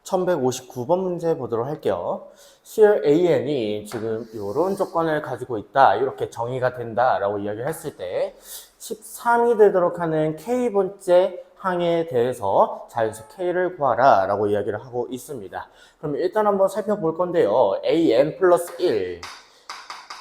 1159번 문제 보도록 할게요. 수열 AN이 지금 이런 조건을 가지고 있다, 이렇게 정의가 된다 라고 이야기를 했을 때 13이 되도록 하는 K번째 항에 대해서 자연수 K를 구하라 라고 이야기를 하고 있습니다. 그럼 일단 한번 살펴볼 건데요. AN 플러스 1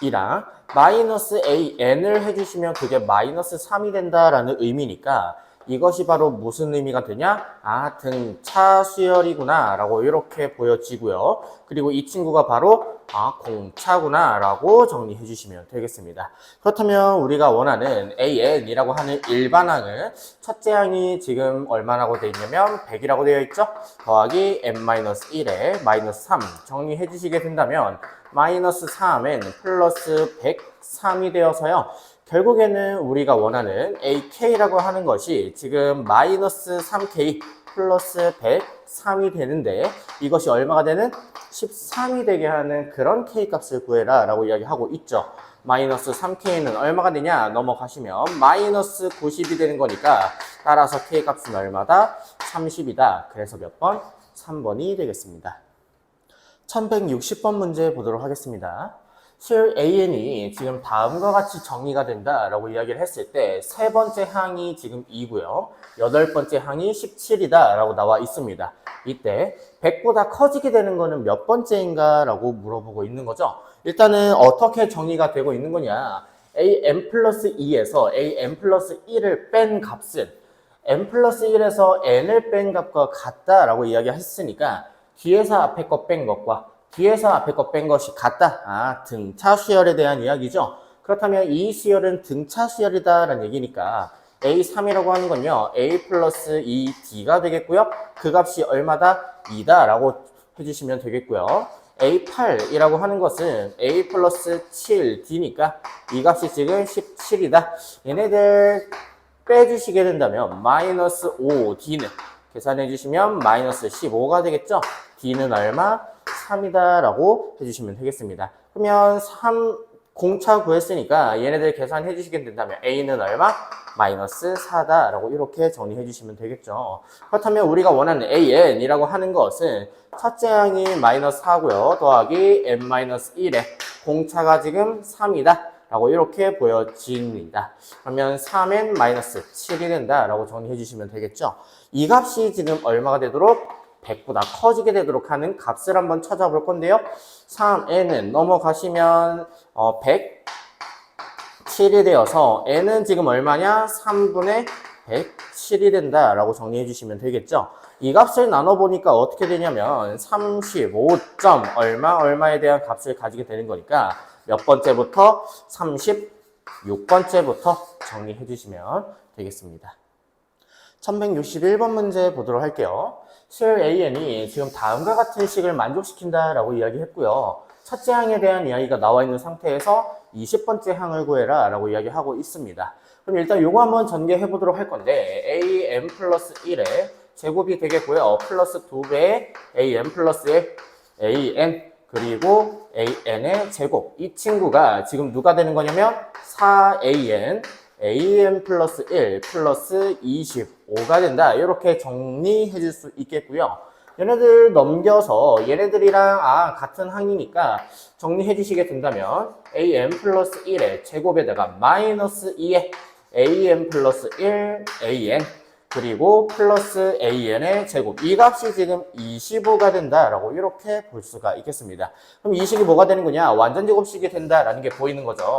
이랑 마이너스 AN을 해주시면 그게 마이너스 3이 된다라는 의미니까 이것이 바로 무슨 의미가 되냐? 아, 등차 수열이구나 라고 이렇게 보여지고요. 그리고 이 친구가 바로 공차구나 라고 정리해 주시면 되겠습니다. 그렇다면 우리가 원하는 AN이라고 하는 일반항은 첫째 항이 지금 얼마라고 되어 있냐면 100이라고 되어 있죠? 더하기 n-1에 마이너스 3 정리해 주시게 된다면 마이너스 3은 플러스 103이 되어서요. 결국에는 우리가 원하는 AK라고 하는 것이 지금 마이너스 3K 플러스 103이 되는데 이것이 얼마가 되는? 13이 되게 하는 그런 K값을 구해라 라고 이야기하고 있죠. 마이너스 3K는 얼마가 되냐? 넘어가시면 마이너스 90이 되는 거니까 따라서 K값은 얼마다? 30이다. 그래서 몇 번? 3번이 되겠습니다. 1160번 문제 보도록 하겠습니다. 수열 AN이 지금 다음과 같이 정의가 된다라고 이야기를 했을 때 세 번째 항이 지금 2고요. 여덟 번째 항이 17이다 라고 나와 있습니다. 이때 100보다 커지게 되는 거는 몇 번째인가 라고 물어보고 있는 거죠. 일단은 어떻게 정의가 되고 있는 거냐. AN 플러스 2에서 AN 플러스 1을 뺀 값은 N 플러스 1에서 N을 뺀 값과 같다라고 이야기했으니까 뒤에서 앞에 거 뺀 것과 뒤에서 앞에 거 뺀 것이 같다. 등차 수열에 대한 이야기죠. 그렇다면 이 수열은 등차 수열이다라는 얘기니까 A3이라고 하는 건요. A 플러스 2D가 되겠고요. 그 값이 얼마다? 2다 라고 해주시면 되겠고요. A8이라고 하는 것은 A 플러스 7D니까 이 값이 지금 17이다. 얘네들 빼주시게 된다면 마이너스 5D는 계산해 주시면 마이너스 15가 되겠죠. D는 얼마? 3이다 라고 해주시면 되겠습니다. 그러면 3 공차 구했으니까 얘네들 계산해 주시게 된다면 A는 얼마? 마이너스 4다 라고 이렇게 정리해 주시면 되겠죠. 그렇다면 우리가 원하는 AN이라고 하는 것은 첫째 항이 마이너스 4고요. 더하기 n-1에 공차가 지금 3이다 라고 이렇게 보여집니다. 그러면 3n 마이너스 7이 된다 라고 정리해 주시면 되겠죠. 이 값이 지금 얼마가 되도록? 100보다 커지게 되도록 하는 값을 한번 찾아볼 건데요. 3n은 넘어가시면 107이 되어서 n은 지금 얼마냐? 3분의 107이 된다 라고 정리해 주시면 되겠죠. 이 값을 나눠보니까 어떻게 되냐면 35. 얼마에 대한 값을 가지게 되는 거니까 몇 번째부터? 36번째부터 정리해 주시면 되겠습니다. 1161번 문제 보도록 할게요. 수열 AN이 지금 다음과 같은 식을 만족시킨다라고 이야기했고요. 첫째 항에 대한 이야기가 나와 있는 상태에서 20번째 항을 구해라 라고 이야기하고 있습니다. 그럼 일단 요거 한번 전개해 보도록 할 건데 AN 플러스 1의 제곱이 되겠고요. 플러스 2배의 AN 플러스 1 AN 그리고 AN의 제곱. 이 친구가 지금 누가 되는 거냐면 4AN AN 플러스 1 플러스 25가 된다. 이렇게 정리해 줄 수 있겠고요. 얘네들 넘겨서 얘네들이랑 같은 항이니까 정리해 주시게 된다면 AN 플러스 1의 제곱에다가 마이너스 2의 AN 플러스 1 AN 그리고 플러스 AN의 제곱. 이 값이 지금 25가 된다라고 이렇게 볼 수가 있겠습니다. 그럼 이 식이 뭐가 되는 거냐? 완전 제곱식이 된다라는 게 보이는 거죠.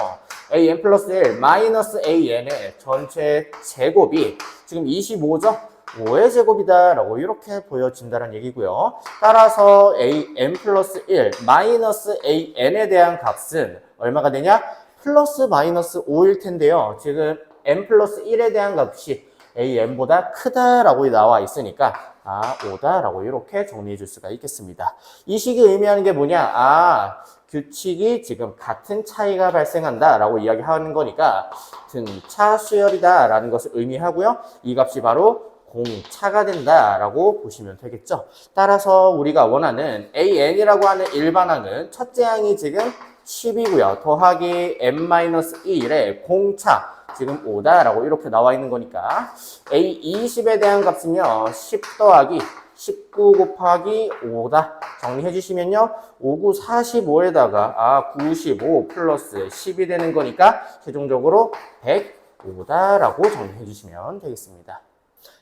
AN 플러스 1 마이너스 AN의 전체 제곱이 지금 25죠? 5의 제곱이다라고 이렇게 보여진다는 얘기고요. 따라서 AN 플러스 1 마이너스 AN에 대한 값은 얼마가 되냐? 플러스 마이너스 5일 텐데요. 지금 N 플러스 1에 대한 값이 AN보다 크다라고 나와 있으니까 5다라고 이렇게 정리해 줄 수가 있겠습니다. 이 식이 의미하는 게 뭐냐? 규칙이 지금 같은 차이가 발생한다라고 이야기하는 거니까 등차 수열이다라는 것을 의미하고요. 이 값이 바로 공차가 된다라고 보시면 되겠죠. 따라서 우리가 원하는 AN이라고 하는 일반항은 첫째 항이 지금 10이고요. 더하기 n-1의 공차 지금 5다라고 이렇게 나와 있는 거니까 A20에 대한 값은요 10 더하기 19 곱하기 5다. 정리해 주시면요. 5, 9, 45에다가 95 플러스 10이 되는 거니까 최종적으로 105다라고 정리해 주시면 되겠습니다.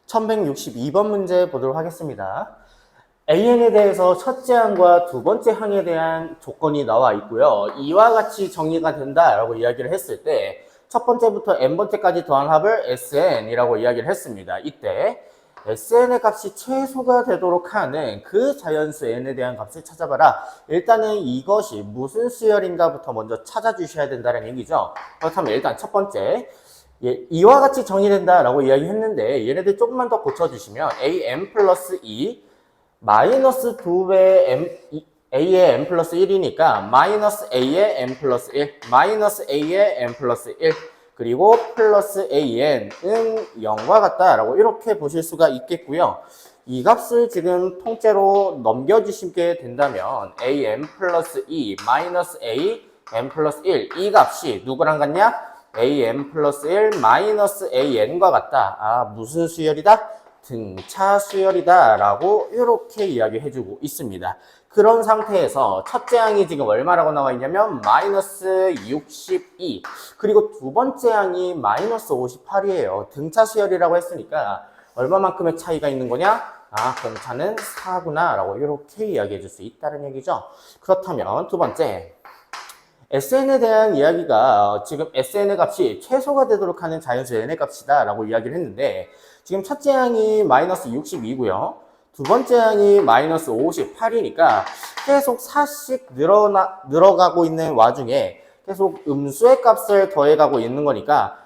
1162번 문제 보도록 하겠습니다. AN에 대해서 첫째 항과 두 번째 항에 대한 조건이 나와 있고요. 이와 같이 정리가 된다라고 이야기를 했을 때 첫 번째부터 n번째까지 더한 합을 SN이라고 이야기를 했습니다. 이때 SN의 값이 최소가 되도록 하는 그 자연수 n에 대한 값을 찾아봐라. 일단은 이것이 무슨 수열인가부터 먼저 찾아주셔야 된다는 얘기죠. 그렇다면 일단 첫 번째, 이와 같이 정의된다라고 이야기했는데 얘네들 조금만 더 고쳐주시면 an 플러스 2 마이너스 2배의 a의 n 플러스 1이니까 마이너스 a의 n 플러스 1 마이너스 a의 n 플러스 1 그리고 플러스 an은 0과 같다라고 이렇게 보실 수가 있겠고요. 이 값을 지금 통째로 넘겨주시게 된다면 an 플러스 2 마이너스 a n 플러스 1 이 값이 누구랑 같냐? an 플러스 1 마이너스 an과 같다. 무슨 수열이다? 등차 수열이다 라고 이렇게 이야기해주고 있습니다. 그런 상태에서 첫째 항이 지금 얼마라고 나와 있냐면 마이너스 62 그리고 두 번째 항이 마이너스 58이에요. 등차 수열이라고 했으니까 얼마만큼의 차이가 있는 거냐? 공차는 4구나 라고 이렇게 이야기해 줄 수 있다는 얘기죠. 그렇다면 두 번째, SN에 대한 이야기가 지금 SN의 값이 최소가 되도록 하는 자연수 n의 값이다 라고 이야기를 했는데 지금 첫째 항이 마이너스 62고요. 두 번째 항이 마이너스 58이니까 계속 4씩 늘어가고 있는 와중에 계속 음수의 값을 더해가고 있는 거니까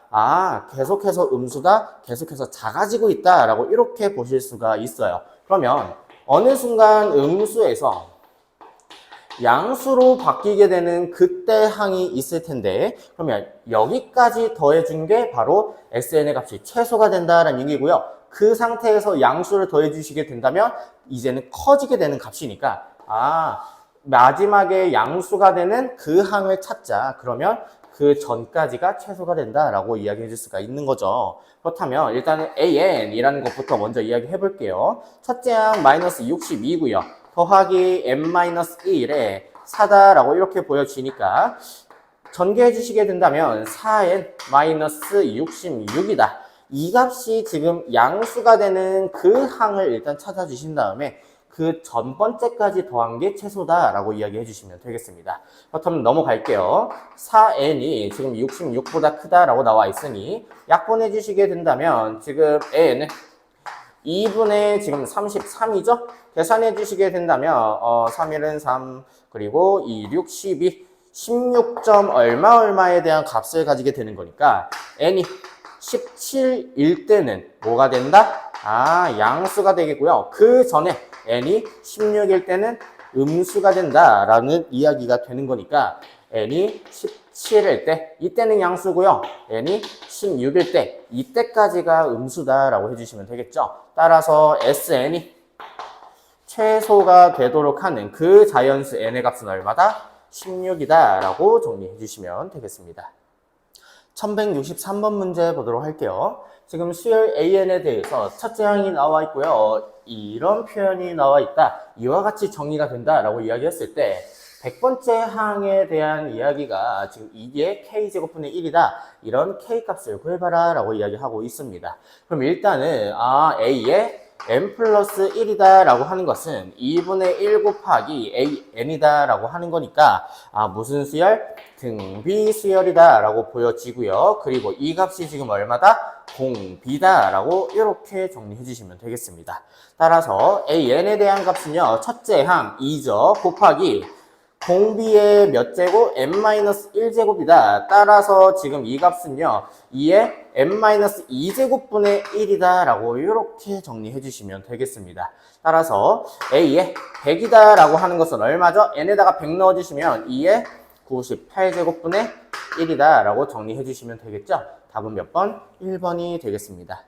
계속해서 음수가 계속해서 작아지고 있다라고 이렇게 보실 수가 있어요. 그러면 어느 순간 음수에서 양수로 바뀌게 되는 그때 항이 있을 텐데 그러면 여기까지 더해준 게 바로 SN의 값이 최소가 된다라는 얘기고요. 그 상태에서 양수를 더해 주시게 된다면 이제는 커지게 되는 값이니까 마지막에 양수가 되는 그 항을 찾자. 그러면 그 전까지가 최소가 된다라고 이야기해 줄 수가 있는 거죠. 그렇다면 일단은 AN이라는 것부터 먼저 이야기해 볼게요. 첫째 항 마이너스 62고요. 더하기 n-1에 4다라고 이렇게 보여지니까 전개해 주시게 된다면 4n-66이다. 이 값이 지금 양수가 되는 그 항을 일단 찾아주신 다음에 그 전 번째까지 더한 게 최소다라고 이야기해 주시면 되겠습니다. 그렇다면 넘어갈게요. 4n이 지금 66보다 크다라고 나와 있으니 약분해 주시게 된다면 지금 n은 2분의 지금 33이죠? 계산해 주시게 된다면 3일은 3 그리고 2, 6, 12 16점 얼마에 대한 값을 가지게 되는 거니까 n이 17일 때는 뭐가 된다? 양수가 되겠고요. 그 전에 n이 16일 때는 음수가 된다라는 이야기가 되는 거니까 n이 17일 때 이때는 양수고요. n이 16일 때 이때까지가 음수다라고 해주시면 되겠죠. 따라서 SN이 최소가 되도록 하는 그 자연수 n의 값은 얼마다? 16이다 라고 정리해 주시면 되겠습니다. 1163번 문제 보도록 할게요. 지금 수열 AN에 대해서 첫째 항이 나와 있고요. 이런 표현이 나와 있다. 이와 같이 정리가 된다 라고 이야기했을 때 100번째 항에 대한 이야기가 지금 이게 k제곱분의 1이다. 이런 k값을 구해봐라 라고 이야기하고 있습니다. 그럼 일단은 a의 n 플러스 1이다 라고 하는 것은 2분의 1 곱하기 an이다 라고 하는 거니까 무슨 수열? 등비수열이다 라고 보여지고요. 그리고 이 값이 지금 얼마다? 공비다 라고 이렇게 정리해 주시면 되겠습니다. 따라서 an에 대한 값은요. 첫째 항 2죠. 곱하기 공비의 몇 제곱? n-1제곱이다. 따라서 지금 이 값은요. 2의 n-2제곱분의 1이다 라고 이렇게 정리해 주시면 되겠습니다. 따라서 a의 100이다 라고 하는 것은 얼마죠? n에다가 100 넣어주시면 2의 98제곱분의 1이다 라고 정리해 주시면 되겠죠? 답은 몇 번? 1번이 되겠습니다.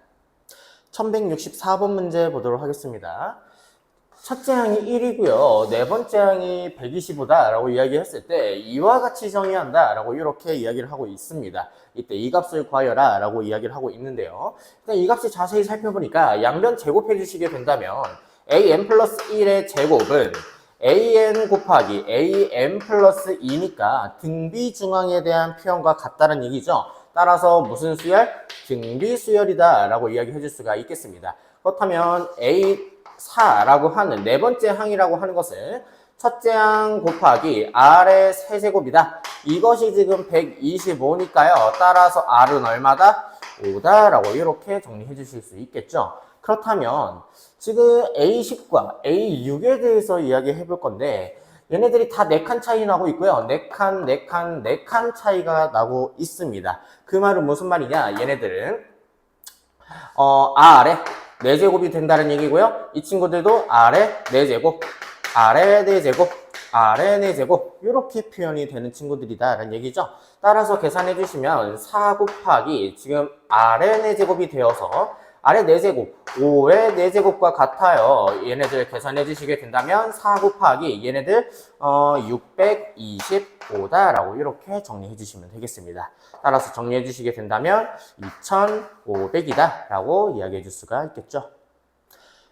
1164번 문제 보도록 하겠습니다. 첫째 항이 1이고요. 네 번째 항이 125다 라고 이야기했을 때 이와 같이 정의한다 라고 이렇게 이야기를 하고 있습니다. 이때 이 값을 구하여라 라고 이야기를 하고 있는데요. 일단 이 값을 자세히 살펴보니까 양변 제곱해 주시게 된다면 an 플러스 1의 제곱은 an 곱하기 an 플러스 2니까 등비 중앙에 대한 표현과 같다는 얘기죠. 따라서 무슨 수열? 등비 수열이다 라고 이야기해 줄 수가 있겠습니다. 그렇다면 A4라고 하는 네 번째 항이라고 하는 것은 첫째 항 곱하기 R의 세제곱이다. 이것이 지금 125니까요. 따라서 R은 얼마다? 5다 라고 이렇게 정리해 주실 수 있겠죠. 그렇다면 지금 A10과 A6에 대해서 이야기해 볼 건데 얘네들이 다 4칸 차이 나고 있고요. 4칸 차이가 나고 있습니다. 그 말은 무슨 말이냐? 얘네들은 R의 4제곱이 된다는 얘기고요. 이 친구들도 R의 4제곱, R의 4제곱, R의 4제곱 이렇게 표현이 되는 친구들이다라는 얘기죠. 따라서 계산해 주시면 4 곱하기 지금 R의 4제곱이 되어서 R의 4제곱, 5의 4제곱과 같아요. 얘네들 계산해 주시게 된다면 4 곱하기 얘네들 625다라고 이렇게 정리해 주시면 되겠습니다. 따라서 정리해 주시게 된다면 2500이다 라고 이야기해 줄 수가 있겠죠.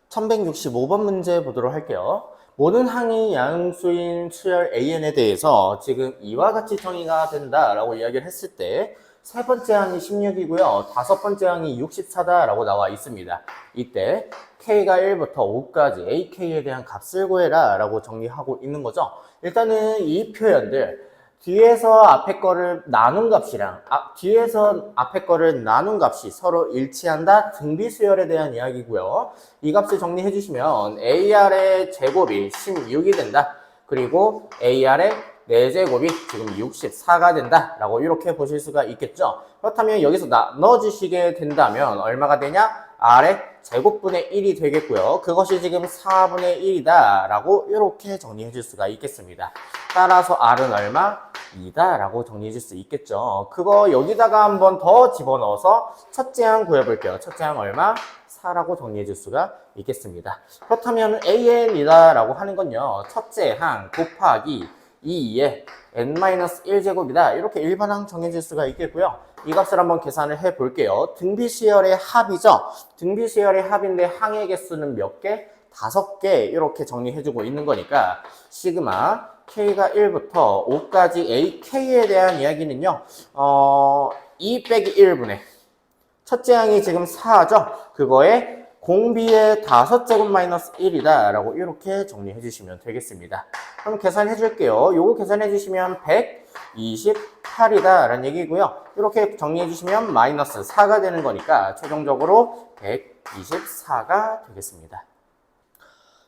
1165번 문제 보도록 할게요. 모든 항이 양수인 수열 AN에 대해서 지금 이와 같이 정의가 된다라고 이야기를 했을 때 세 번째 항이 16이고요. 다섯 번째 항이 64다라고 나와 있습니다. 이때 K가 1부터 5까지 AK에 대한 값을 구해라 라고 정리하고 있는 거죠. 일단은 이 표현들 뒤에서 앞에 거를 나눈 값이랑 뒤에서 앞에 거를 나눈 값이 서로 일치한다. 등비수열에 대한 이야기고요. 이 값을 정리해 주시면 AR의 제곱이 16이 된다. 그리고 AR의 4제곱이 지금 64가 된다 라고 이렇게 보실 수가 있겠죠. 그렇다면 여기서 넣어주시게 된다면 얼마가 되냐? R의 제곱분의 1이 되겠고요. 그것이 지금 4분의 1이다 라고 이렇게 정리해 줄 수가 있겠습니다. 따라서 R은 얼마? 2다 라고 정리해 줄 수 있겠죠. 그거 여기다가 한번 더 집어넣어서 첫째 항 구해볼게요. 첫째 항 얼마? 4라고 정리해 줄 수가 있겠습니다. 그렇다면 AN이다 라고 하는 건요. 첫째 항 곱하기 2에 n-1제곱이다. 이렇게 일반항 정해질 수가 있겠고요. 이 값을 한번 계산을 해 볼게요. 등비수열의 합이죠. 등비수열의 합인데 항의 개수는 몇 개? 5개 이렇게 정리해주고 있는 거니까 시그마 K가 1부터 5까지 AK에 대한 이야기는요. 2 빼기 1분의 첫째 항이 지금 4죠. 그거에 공비의 5제곱 마이너스 1이다 라고 이렇게 정리해 주시면 되겠습니다. 그럼 계산해 줄게요. 요거 계산해 주시면 128이다 라는 얘기고요. 이렇게 정리해 주시면 마이너스 4가 되는 거니까 최종적으로 124가 되겠습니다.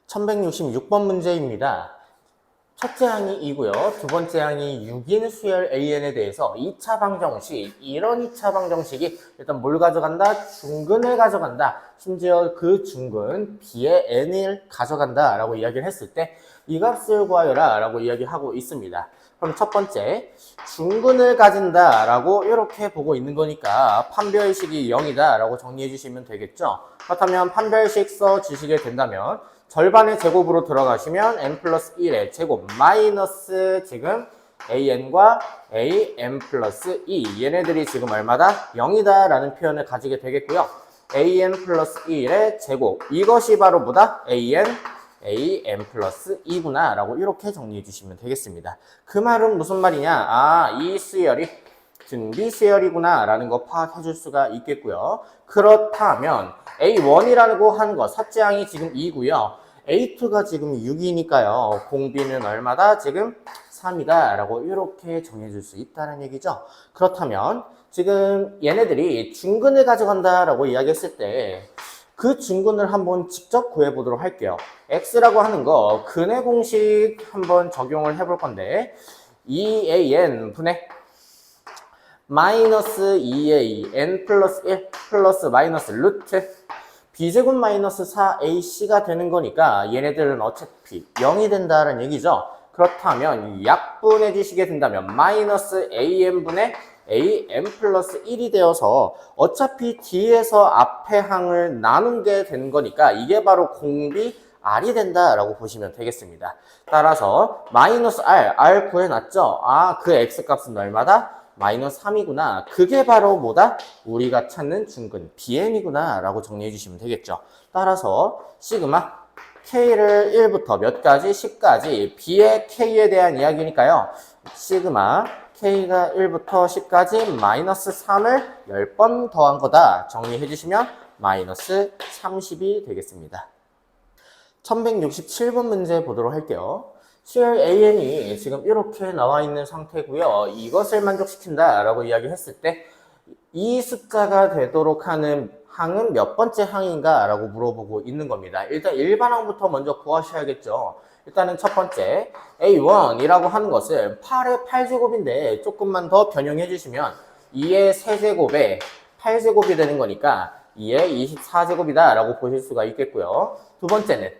1166번 문제입니다. 첫째 항이 2고요. 두 번째 항이 6인 수열 AN에 대해서 2차 방정식, 이런 2차 방정식이 일단 뭘 가져간다? 중근을 가져간다. 심지어 그 중근 B의 N을 가져간다 라고 이야기를 했을 때 이 값을 구하여라 라고 이야기하고 있습니다. 그럼 첫 번째, 중근을 가진다 라고 이렇게 보고 있는 거니까 판별식이 0이다 라고 정리해 주시면 되겠죠. 그렇다면 판별식 써 주시게 된다면 절반의 제곱으로 들어가시면 n 플러스 1의 제곱 마이너스 지금 an과 an 플러스 2 얘네들이 지금 얼마다? 0이다 라는 표현을 가지게 되겠고요. an 플러스 1의 제곱 이것이 바로 뭐다? an 플러스 2구나 라고 이렇게 정리해 주시면 되겠습니다. 그 말은 무슨 말이냐? 이 수열이 등비 수열이구나 라는 거 파악해 줄 수가 있겠고요. 그렇다면 A1이라고 하는 거 첫째 항이 지금 2고요. A2가 지금 6이니까요. 공비는 얼마다? 지금 3이다 라고 이렇게 정해 줄 수 있다는 얘기죠. 그렇다면 지금 얘네들이 중근을 가져간다 라고 이야기했을 때 그 중근을 한번 직접 구해 보도록 할게요. X라고 하는 거 근의 공식 한번 적용을 해 볼 건데 2an 분의 마이너스 2a n 플러스 1 플러스 마이너스 루트 b제곱 마이너스 4ac가 되는 거니까 얘네들은 어차피 0이 된다는 얘기죠. 그렇다면 약분해 주시게 된다면 마이너스 an분의 an 플러스 1이 되어서 어차피 뒤에서 앞에 항을 나눈 게 된 거니까 이게 바로 공비 R이 된다라고 보시면 되겠습니다. 따라서 마이너스 R 구해놨죠? 그 X값은 얼마다? 마이너스 3이구나. 그게 바로 뭐다? 우리가 찾는 중근 BN이구나 라고 정리해 주시면 되겠죠. 따라서 시그마 K를 1부터 몇 가지? 10까지. B의 K에 대한 이야기니까요. 시그마 K가 1부터 10까지 마이너스 3을 10번 더한 거다. 정리해 주시면 마이너스 30이 되겠습니다. 1167번 문제 보도록 할게요. 수열 AN이 지금 이렇게 나와 있는 상태고요. 이것을 만족시킨다 라고 이야기했을 때 이 숫자가 되도록 하는 항은 몇 번째 항인가 라고 물어보고 있는 겁니다. 일단 일반항부터 먼저 구하셔야겠죠. 일단은 첫 번째 A1이라고 하는 것은 8의 8제곱인데 조금만 더 변형해 주시면 2의 세제곱에 8제곱이 되는 거니까 2의 24제곱이다 라고 보실 수가 있겠고요. 두 번째는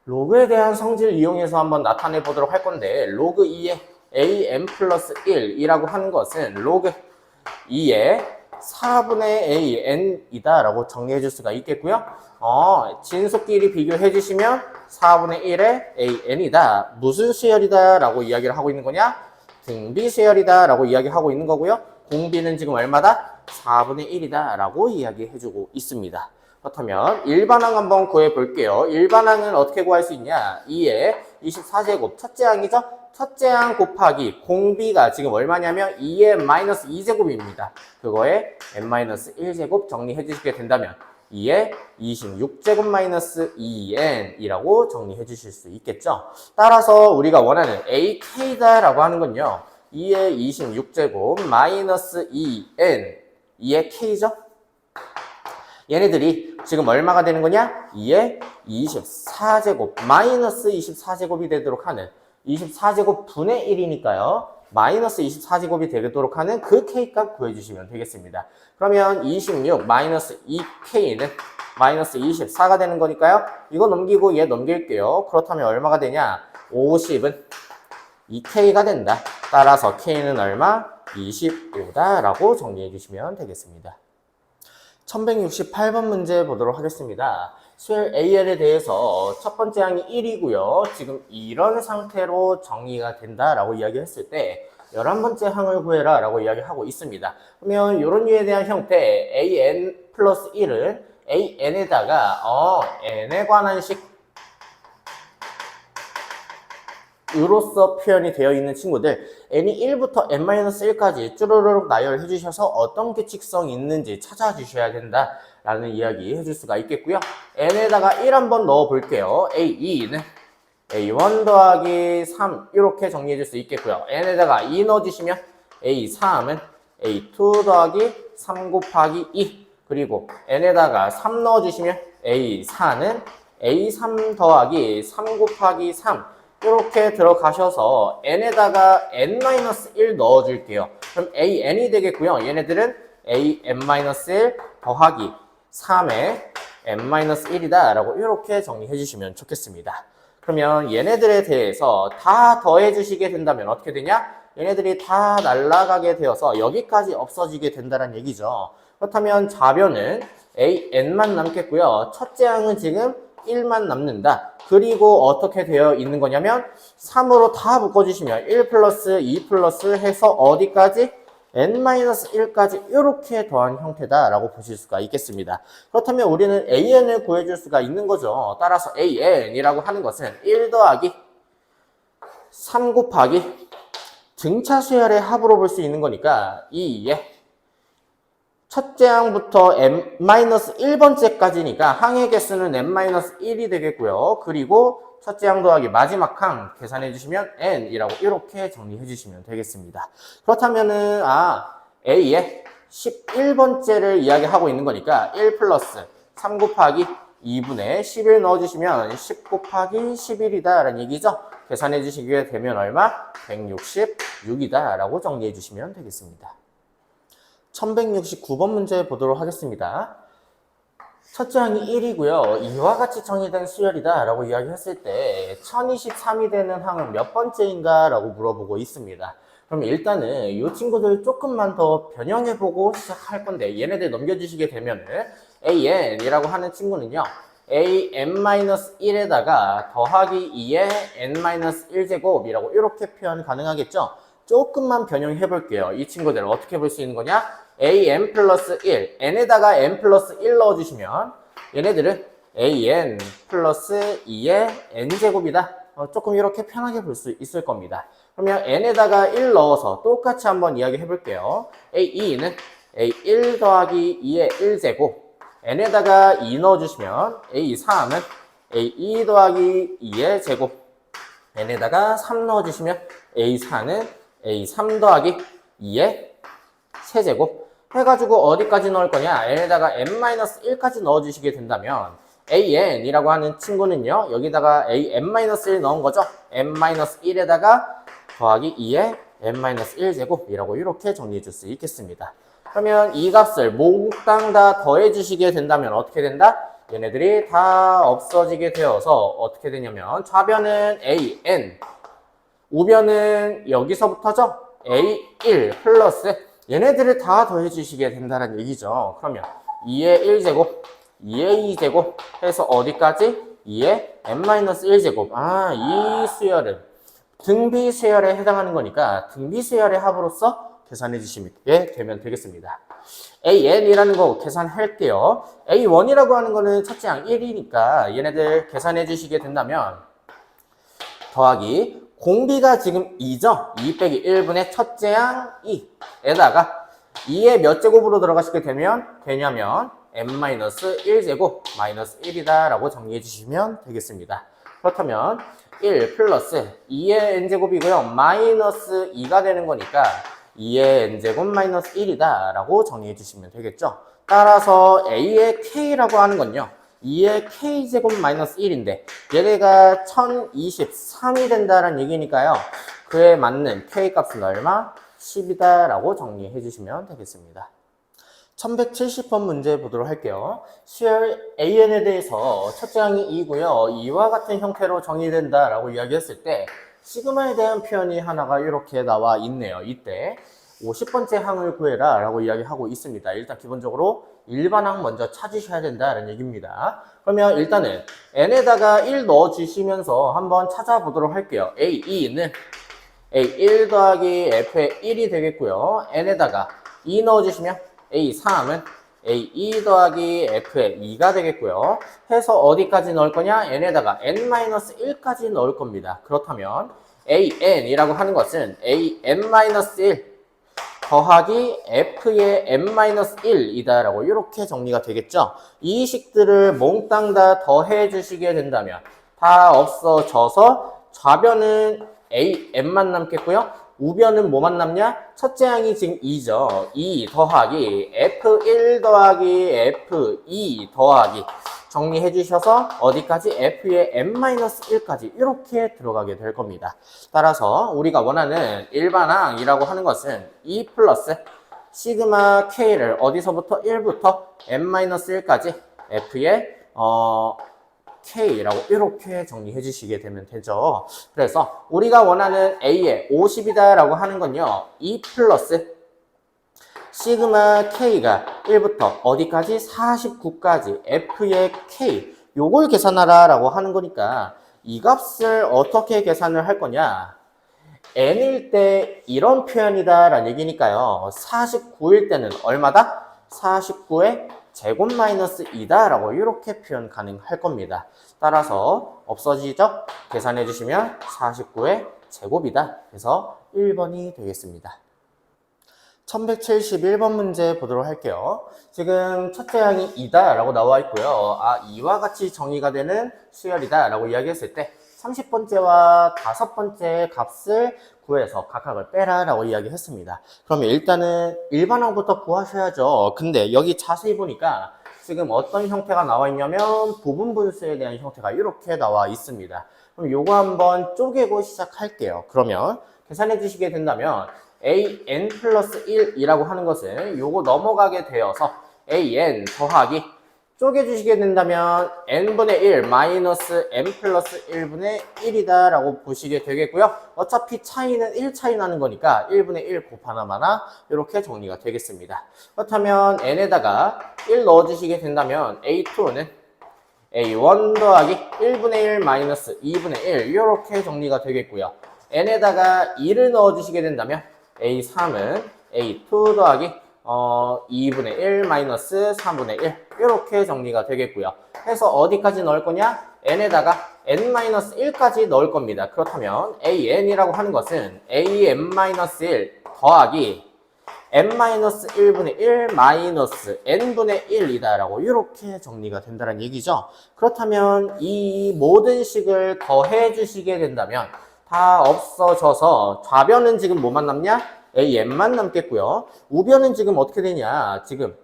로그에 대한 성질을 이용해서 한번 나타내 보도록 할 건데 로그 2의 an 플러스 1이라고 하는 것은 로그 2의 4분의 an이다 라고 정리해 줄 수가 있겠고요. 진수끼리 비교해 주시면 4분의 1의 an이다. 무슨 수열이다 라고 이야기를 하고 있는 거냐? 등비 수열이다 라고 이야기하고 있는 거고요. 공비는 지금 얼마다? 4분의 1이다 라고 이야기해 주고 있습니다. 그렇다면 일반항 한번 구해 볼게요. 일반항은 어떻게 구할 수 있냐? 2의 24제곱 첫째 항이죠? 첫째 항 곱하기 공비가 지금 얼마냐면 2의 마이너스 2제곱입니다. 그거에 n-1제곱 정리해 주시게 된다면 2의 26제곱 마이너스 2n이라고 정리해 주실 수 있겠죠. 따라서 우리가 원하는 ak다라고 하는 건요. 2의 26제곱 마이너스 2n 2의 k죠. 얘네들이 지금 얼마가 되는 거냐? 2의 24제곱 마이너스 24제곱이 되도록 하는 24제곱 분의 1이니까요. 마이너스 24제곱이 되도록 하는 그 K값 구해주시면 되겠습니다. 그러면 26 마이너스 2K는 마이너스 24가 되는 거니까요. 이거 넘기고 얘 넘길게요. 그렇다면 얼마가 되냐? 50은 2K가 된다. 따라서 K는 얼마? 25다 라고 정리해 주시면 되겠습니다. 1168번 문제 보도록 하겠습니다. 수열 AL에 대해서 첫 번째 항이 1이고요. 지금 이런 상태로 정리가 된다라고 이야기했을 때 11번째 항을 구해라 라고 이야기하고 있습니다. 그러면 이런 류에 대한 형태 AN 플러스 1은 AN에다가 N에 관한 식으로서 표현이 되어 있는 친구들 n이 1부터 n-1까지 쭈루루룩 나열해 주셔서 어떤 규칙성이 있는지 찾아주셔야 된다 라는 이야기 해줄 수가 있겠고요. n에다가 1 한번 넣어 볼게요. a2는 a1 더하기 3 이렇게 정리해 줄 수 있겠고요. n에다가 2 넣어주시면 a3은 a2 더하기 3 곱하기 2 그리고 n에다가 3 넣어주시면 a4는 a3 더하기 3 곱하기 3 이렇게 들어가셔서 n에다가 n-1 넣어줄게요. 그럼 an이 되겠고요. 얘네들은 an-1 더하기 3의 n-1이다 라고 이렇게 정리해 주시면 좋겠습니다. 그러면 얘네들에 대해서 다 더해 주시게 된다면 어떻게 되냐? 얘네들이 다 날아가게 되어서 여기까지 없어지게 된다는 얘기죠. 그렇다면 좌변은 an만 남겠고요. 첫째 항은 지금 1만 남는다. 그리고 어떻게 되어 있는 거냐면 3으로 다 묶어주시면 1 플러스 2 플러스 해서 어디까지? n-1까지 이렇게 더한 형태다 라고 보실 수가 있겠습니다. 그렇다면 우리는 an을 구해줄 수가 있는 거죠. 따라서 an이라고 하는 것은 1 더하기 3 곱하기 등차 수열의 합으로 볼 수 있는 거니까 2의 첫째 항부터 n-1번째까지니까 항의 개수는 n-1이 되겠고요. 그리고 첫째 항 더하기 마지막 항 계산해 주시면 n이라고 이렇게 정리해 주시면 되겠습니다. 그렇다면은 A의 11번째를 이야기하고 있는 거니까 1 플러스 3 곱하기 2분의 11 넣어주시면 10 곱하기 11이다 라는 얘기죠. 계산해 주시게 되면 얼마? 166이다 라고 정리해 주시면 되겠습니다. 1169번 문제 보도록 하겠습니다. 첫째 항이 1이고요. 이와 같이 정의된 수열이다 라고 이야기했을 때 1023이 되는 항은 몇 번째인가 라고 물어보고 있습니다. 그럼 일단은 이 친구들 조금만 더 변형해보고 시작할 건데 얘네들 넘겨주시게 되면은 AN이라고 하는 친구는요. AN-1에다가 더하기 2의 N-1제곱이라고 이렇게 표현 가능하겠죠? 조금만 변형해 볼게요. 이 친구들을 어떻게 볼 수 있는 거냐? AN 플러스 1, N에다가 N 플러스 1 넣어주시면 얘네들은 an 플러스 2의 n제곱이다. 조금 이렇게 편하게 볼 수 있을 겁니다. 그러면 n에다가 1 넣어서 똑같이 한번 이야기 해볼게요. a2는 a1 더하기 2의 1제곱, n에다가 2 넣어주시면 a3은 a2 더하기 2의 제곱, n에다가 3 넣어주시면 a4는 a3 더하기 2의 세제곱 해가지고 어디까지 넣을 거냐? n에다가 n-1까지 넣어주시게 된다면 an이라고 하는 친구는요, 여기다가 an-1 넣은 거죠. n-1에다가 더하기 2의 n-1제곱이라고 이렇게 정리해 줄 수 있겠습니다. 그러면 이 값을 모국당 다 더해 주시게 된다면 어떻게 된다? 얘네들이 다 없어지게 되어서 어떻게 되냐면 좌변은 an, 우변은 여기서부터죠. a1 플러스 얘네들을 다 더해 주시게 된다는 얘기죠. 그러면 2의 1제곱, 2의 2제곱 해서 어디까지? 2의 n-1제곱. 이 수열은 등비 수열에 해당하는 거니까 등비 수열의 합으로서 계산해 주시게 되면 되겠습니다. an이라는 거 계산할게요. a1이라고 하는 거는 첫째 항 1이니까 얘네들 계산해 주시게 된다면 더하기 공비가 지금 2죠? 2 빼기 1분의 첫째 항 2에다가 2의 몇 제곱으로 들어가시게 되냐면 n-1제곱 마이너스 1이다 라고 정리해 주시면 되겠습니다. 그렇다면 1 플러스 2의 n제곱이고요. 마이너스 2가 되는 거니까 2의 n제곱 마이너스 1이다 라고 정리해 주시면 되겠죠. 따라서 a의 k라고 하는 건요, 2의 k제곱 마이너스 1인데 얘네가 1023이 된다는 얘기니까요, 그에 맞는 k 값은 얼마? 10이다 라고 정리해 주시면 되겠습니다. 1170번 문제 보도록 할게요. 수열 an에 대해서 첫째 항이 2고요. 이와 같은 형태로 정의된다 라고 이야기했을 때 시그마에 대한 표현이 하나가 이렇게 나와 있네요. 이때 50번째 항을 구해라 라고 이야기하고 있습니다. 일단 기본적으로 일반항 먼저 찾으셔야 된다는 얘기입니다. 그러면 일단은 n에다가 1 넣어주시면서 한번 찾아보도록 할게요. a2는 a1 더하기 f의 1이 되겠고요. n에다가 2 넣어주시면 a3은 a2 더하기 f의 2가 되겠고요. 해서 어디까지 넣을 거냐? n에다가 n-1까지 넣을 겁니다. 그렇다면 an이라고 하는 것은 an-1 더하기 f의 n-1이다 라고 이렇게 정리가 되겠죠. 이 식들을 몽땅 다 더해 주시게 된다면 다 없어져서 좌변은 n만 남겠고요. 우변은 뭐만 남냐? 첫째 항이 지금 2죠. 2 더하기 f1 더하기 f2 더하기 정리해 주셔서 어디까지? f의 n-1까지 이렇게 들어가게 될 겁니다. 따라서 우리가 원하는 일반항이라고 하는 것은 2 플러스 시그마 k를 어디서부터? 1부터 n-1까지 f의 K라고 이렇게 정리해 주시게 되면 되죠. 그래서 우리가 원하는 A의 50이다 라고 하는 건요, 2 플러스 시그마 K가 1부터 어디까지? 49까지 F의 K, 요걸 계산하라 라고 하는 거니까 이 값을 어떻게 계산을 할 거냐? N일 때 이런 표현이다 라는 얘기니까요, 49일 때는 얼마다? 49의 제곱 마이너스 2다 라고 이렇게 표현 가능할 겁니다. 따라서 없어지죠? 계산해 주시면 49의 제곱이다. 그래서 1번이 되겠습니다. 1171번 문제 보도록 할게요. 지금 첫째 항이 2다 라고 나와 있고요. 이와 같이 정의가 되는 수열이다 라고 이야기했을 때 30번째와 5번째 값을 구해서 각각을 빼라 라고 이야기했습니다. 그러면 일단은 일반항부터 구하셔야죠. 근데 여기 자세히 보니까 지금 어떤 형태가 나와 있냐면 부분분수에 대한 형태가 이렇게 나와 있습니다. 그럼 요거 한번 쪼개고 시작할게요. 그러면 계산해 주시게 된다면 an 플러스 1이라고 하는 것은 요거 넘어가게 되어서 an 더하기 쪼개주시게 된다면 n분의 1 마이너스 n 플러스 1분의 1이다 라고 보시게 되겠고요. 어차피 차이는 1 차이 나는 거니까 1분의 1 곱하나마나 이렇게 정리가 되겠습니다. 그렇다면 n에다가 1 넣어주시게 된다면 a2는 a1 더하기 1분의 1 마이너스 2분의 1 이렇게 정리가 되겠고요. n에다가 2를 넣어주시게 된다면 a3은 a2 더하기 2분의 1 마이너스 3분의 1 이렇게 정리가 되겠고요. 해서 어디까지 넣을 거냐? n에다가 n-1까지 넣을 겁니다. 그렇다면 an이라고 하는 것은 an-1 더하기 n-1분의 1 마이너스 n분의 1이다 라고 이렇게 정리가 된다는 얘기죠. 그렇다면 이 모든 식을 더해 주시게 된다면 다 없어져서 좌변은 지금 뭐만 남냐? an만 남겠고요. 우변은 지금 어떻게 되냐? 지금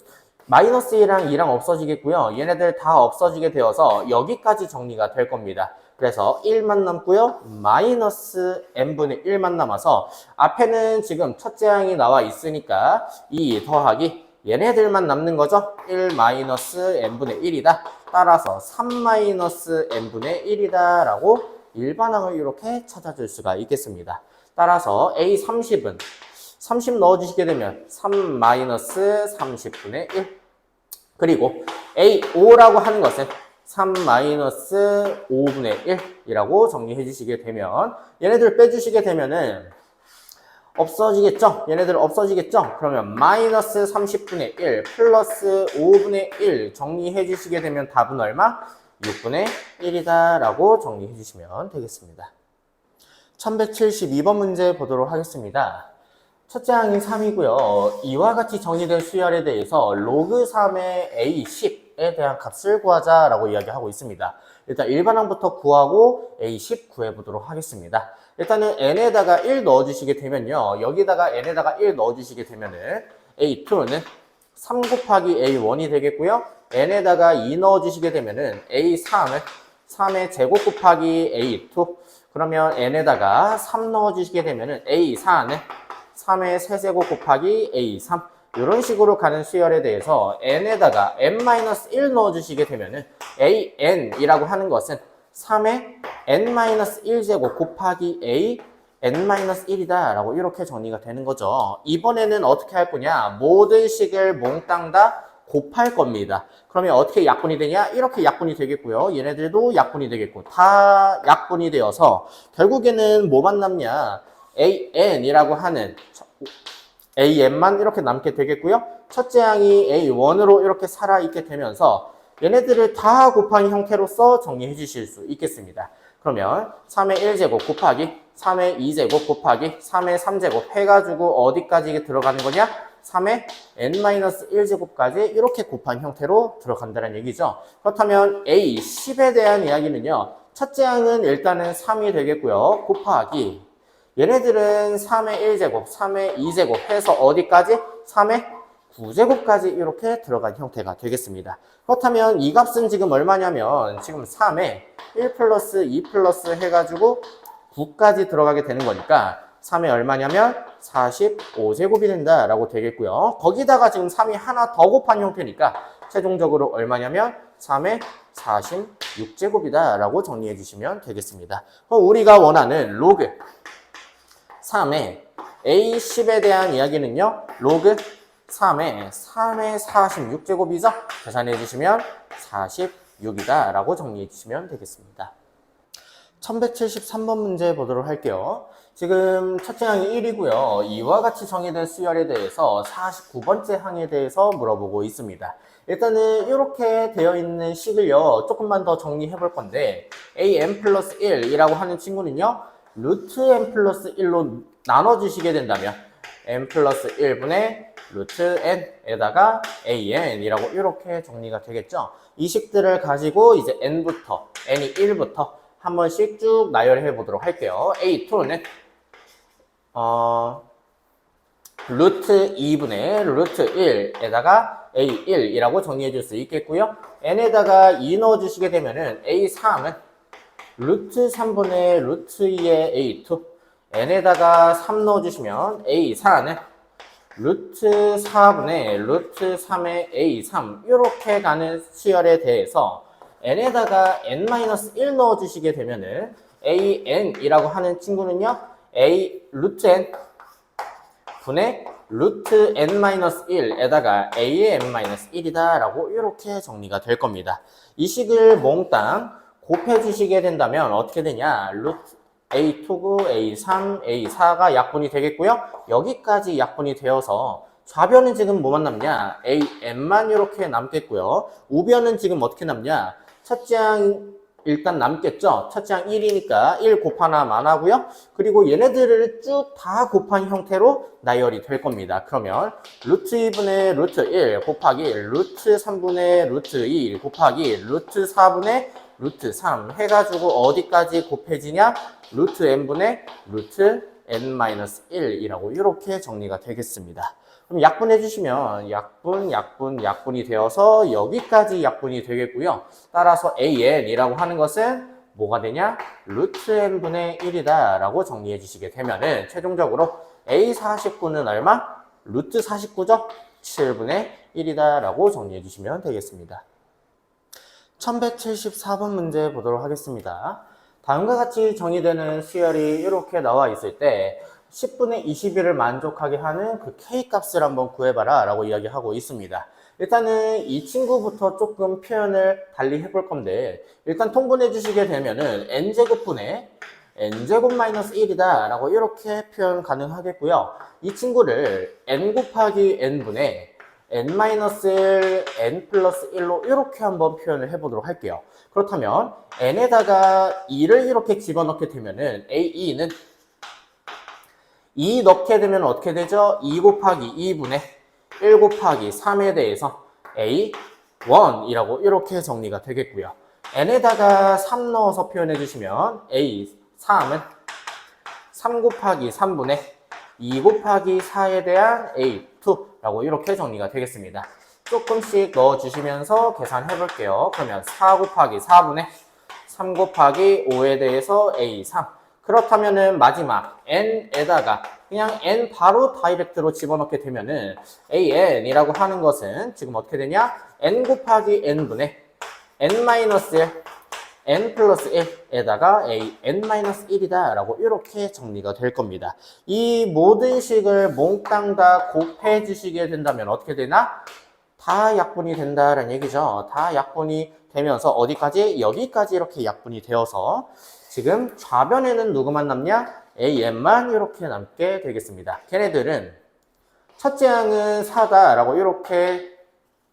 마이너스 1이랑 2랑 없어지겠고요. 얘네들 다 없어지게 되어서 여기까지 정리가 될 겁니다. 그래서 1만 남고요. 마이너스 n분의 1만 남아서 앞에는 지금 첫째 항이 나와 있으니까 2 더하기 얘네들만 남는 거죠. 1 마이너스 n분의 1이다. 따라서 3 마이너스 n분의 1이다 라고 일반항을 이렇게 찾아줄 수가 있겠습니다. 따라서 A30은 30 넣어주시게 되면 3 마이너스 30분의 1 그리고 A5라고 하는 것은 3 마이너스 5분의 1이라고 정리해 주시게 되면 얘네들 빼주시게 되면은 없어지겠죠? 얘네들 없어지겠죠? 그러면 마이너스 30분의 1 플러스 5분의 1 정리해 주시게 되면 답은 얼마? 6분의 1이다 라고 정리해 주시면 되겠습니다. 1172번 문제 보도록 하겠습니다. 첫째 항이 3이고요. 이와 같이 정의된 수열에 대해서 로그 3의 A10에 대한 값을 구하자라고 이야기하고 있습니다. 일단 일반항부터 구하고 A10 구해보도록 하겠습니다. 일단은 n에다가 1 넣어주시게 되면요. 여기다가 n에다가 1 넣어주시게 되면은 A2는 3 곱하기 A1이 되겠고요. n에다가 2 넣어주시게 되면은 A3은 3의 제곱 곱하기 A2 그러면 n에다가 3 넣어주시게 되면은 A4는 3의 세제곱 곱하기 A3 이런 식으로 가는 수열에 대해서 n에다가 n-1 넣어주시게 되면은 an이라고 하는 것은 3의 n-1제곱 곱하기 a n-1이다 라고 이렇게 정리가 되는 거죠. 이번에는 어떻게 할 거냐? 모든 식을 몽땅 다 곱할 겁니다. 그러면 어떻게 약분이 되냐? 이렇게 약분이 되겠고요. 얘네들도 약분이 되겠고 다 약분이 되어서 결국에는 뭐만 남냐? an이라고 하는 an만 이렇게 남게 되겠고요. 첫째 항이 a1으로 이렇게 살아있게 되면서 얘네들을 다 곱한 형태로서 정리해 주실 수 있겠습니다. 그러면 3의 1제곱 곱하기 3의 2제곱 곱하기 3의 3제곱 해가지고 어디까지 들어가는 거냐? 3의 n-1제곱까지 이렇게 곱한 형태로 들어간다는 얘기죠. 그렇다면 A10에 대한 이야기는요. 첫째 항은 일단은 3이 되겠고요. 곱하기 얘네들은 3의 1제곱, 3의 2제곱 해서 어디까지? 3의 9제곱까지 이렇게 들어간 형태가 되겠습니다. 그렇다면 이 값은 지금 얼마냐면 지금 3에 1 플러스 2 플러스 해가지고 9까지 들어가게 되는 거니까 3에 얼마냐면 45제곱이 된다라고 되겠고요. 거기다가 지금 3이 하나 더 곱한 형태니까 최종적으로 얼마냐면 3에 46제곱이다 라고 정리해 주시면 되겠습니다. 그럼 우리가 원하는 로그 3의 A10에 대한 이야기는요. 로그 3의 46제곱이죠. 계산해 주시면 46이다 라고 정리해 주시면 되겠습니다. 1173번 문제 보도록 할게요. 지금 첫째 항이 1이고요. 이와 같이 정의된 수열에 대해서 49번째 항에 대해서 물어보고 있습니다. 일단은 이렇게 되어 있는 식을요. 조금만 더 정리해 볼 건데 an 플러스 1이라고 하는 친구는요. 루트 n 플러스 1로 나눠주시게 된다면 n 플러스 1분의 루트 n에다가 an이라고 이렇게 정리가 되겠죠. 이 식들을 가지고 이제 n부터 n이 1부터 한 번씩 쭉 나열해 보도록 할게요. A2는 루트 2분의 루트 1에다가 A1이라고 정리해 줄 수 있겠고요. n에다가 2 넣어주시게 되면은 A3은 루트 3분의 루트 2의 A2 n에다가 3 넣어주시면 A4는 루트 4분의 루트 3의 A3 이렇게 가는 수열에 대해서 n에다가 n-1 넣어주시게 되면은 an이라고 하는 친구는요 a 루트 n 분의 루트 n-1에다가 a의 n-1이다 라고 이렇게 정리가 될 겁니다. 이 식을 몽땅 곱해 주시게 된다면 어떻게 되냐? 루트 A2구, A3, A4가 약분이 되겠고요. 여기까지 약분이 되어서 좌변은 지금 뭐만 남냐? AN만 이렇게 남겠고요. 우변은 지금 어떻게 남냐? 첫째 항 일단 남겠죠? 첫째 항 1이니까 1 곱하나만 하고요. 그리고 얘네들을 쭉 다 곱한 형태로 나열이 될 겁니다. 그러면 루트 2분의 루트 1 곱하기 루트 3분의 루트 2 곱하기 루트 4분의 루트 3 해가지고 어디까지 곱해지냐? 루트 n분의 루트 n-1이라고 이렇게 정리가 되겠습니다. 그럼 약분해 주시면 약분이 되어서 여기까지 약분이 되겠고요. 따라서 an이라고 하는 것은 뭐가 되냐? 루트 n분의 1이다 라고 정리해 주시게 되면은 최종적으로 a49는 얼마? 루트 49죠? 7분의 1이다 라고 정리해 주시면 되겠습니다. 1174번 문제 보도록 하겠습니다. 다음과 같이 정의되는 수열이 이렇게 나와 있을 때 10분의 21을 만족하게 하는 그 K값을 한번 구해봐라 라고 이야기하고 있습니다. 일단은 이 친구부터 조금 표현을 달리 해볼 건데 일단 통분해 주시게 되면은 n제곱분의 n제곱 마이너스 1이다 라고 이렇게 표현 가능하겠고요. 이 친구를 n 곱하기 n분의 n-1, n 플러스 1로 이렇게 한번 표현을 해보도록 할게요. 그렇다면 n에다가 2를 이렇게 집어넣게 되면은 a2는 2 넣게 되면 어떻게 되죠? 2 곱하기 2분의 1 곱하기 3에 대해서 a1이라고 이렇게 정리가 되겠고요. n에다가 3 넣어서 표현해 주시면 a3은 3 곱하기 3분의 2 곱하기 4에 대한 a2라고 이렇게 정리가 되겠습니다. 조금씩 넣어주시면서 계산해 볼게요. 그러면 4 곱하기 4분의 3 곱하기 5에 대해서 a3. 그렇다면은 마지막 n에다가 그냥 n 바로 다이렉트로 집어넣게 되면은 an이라고 하는 것은 지금 어떻게 되냐? n 곱하기 n분의 n-1, n 플러스 1에다가 an-1이다 라고 이렇게 정리가 될 겁니다. 이 모든 식을 몽땅 다 곱해 주시게 된다면 어떻게 되나? 다 약분이 된다라는 얘기죠. 다 약분이 되면서 어디까지? 여기까지 이렇게 약분이 되어서 지금 좌변에는 누구만 남냐? an만 이렇게 남게 되겠습니다. 걔네들은 첫째 항은 4다라고 이렇게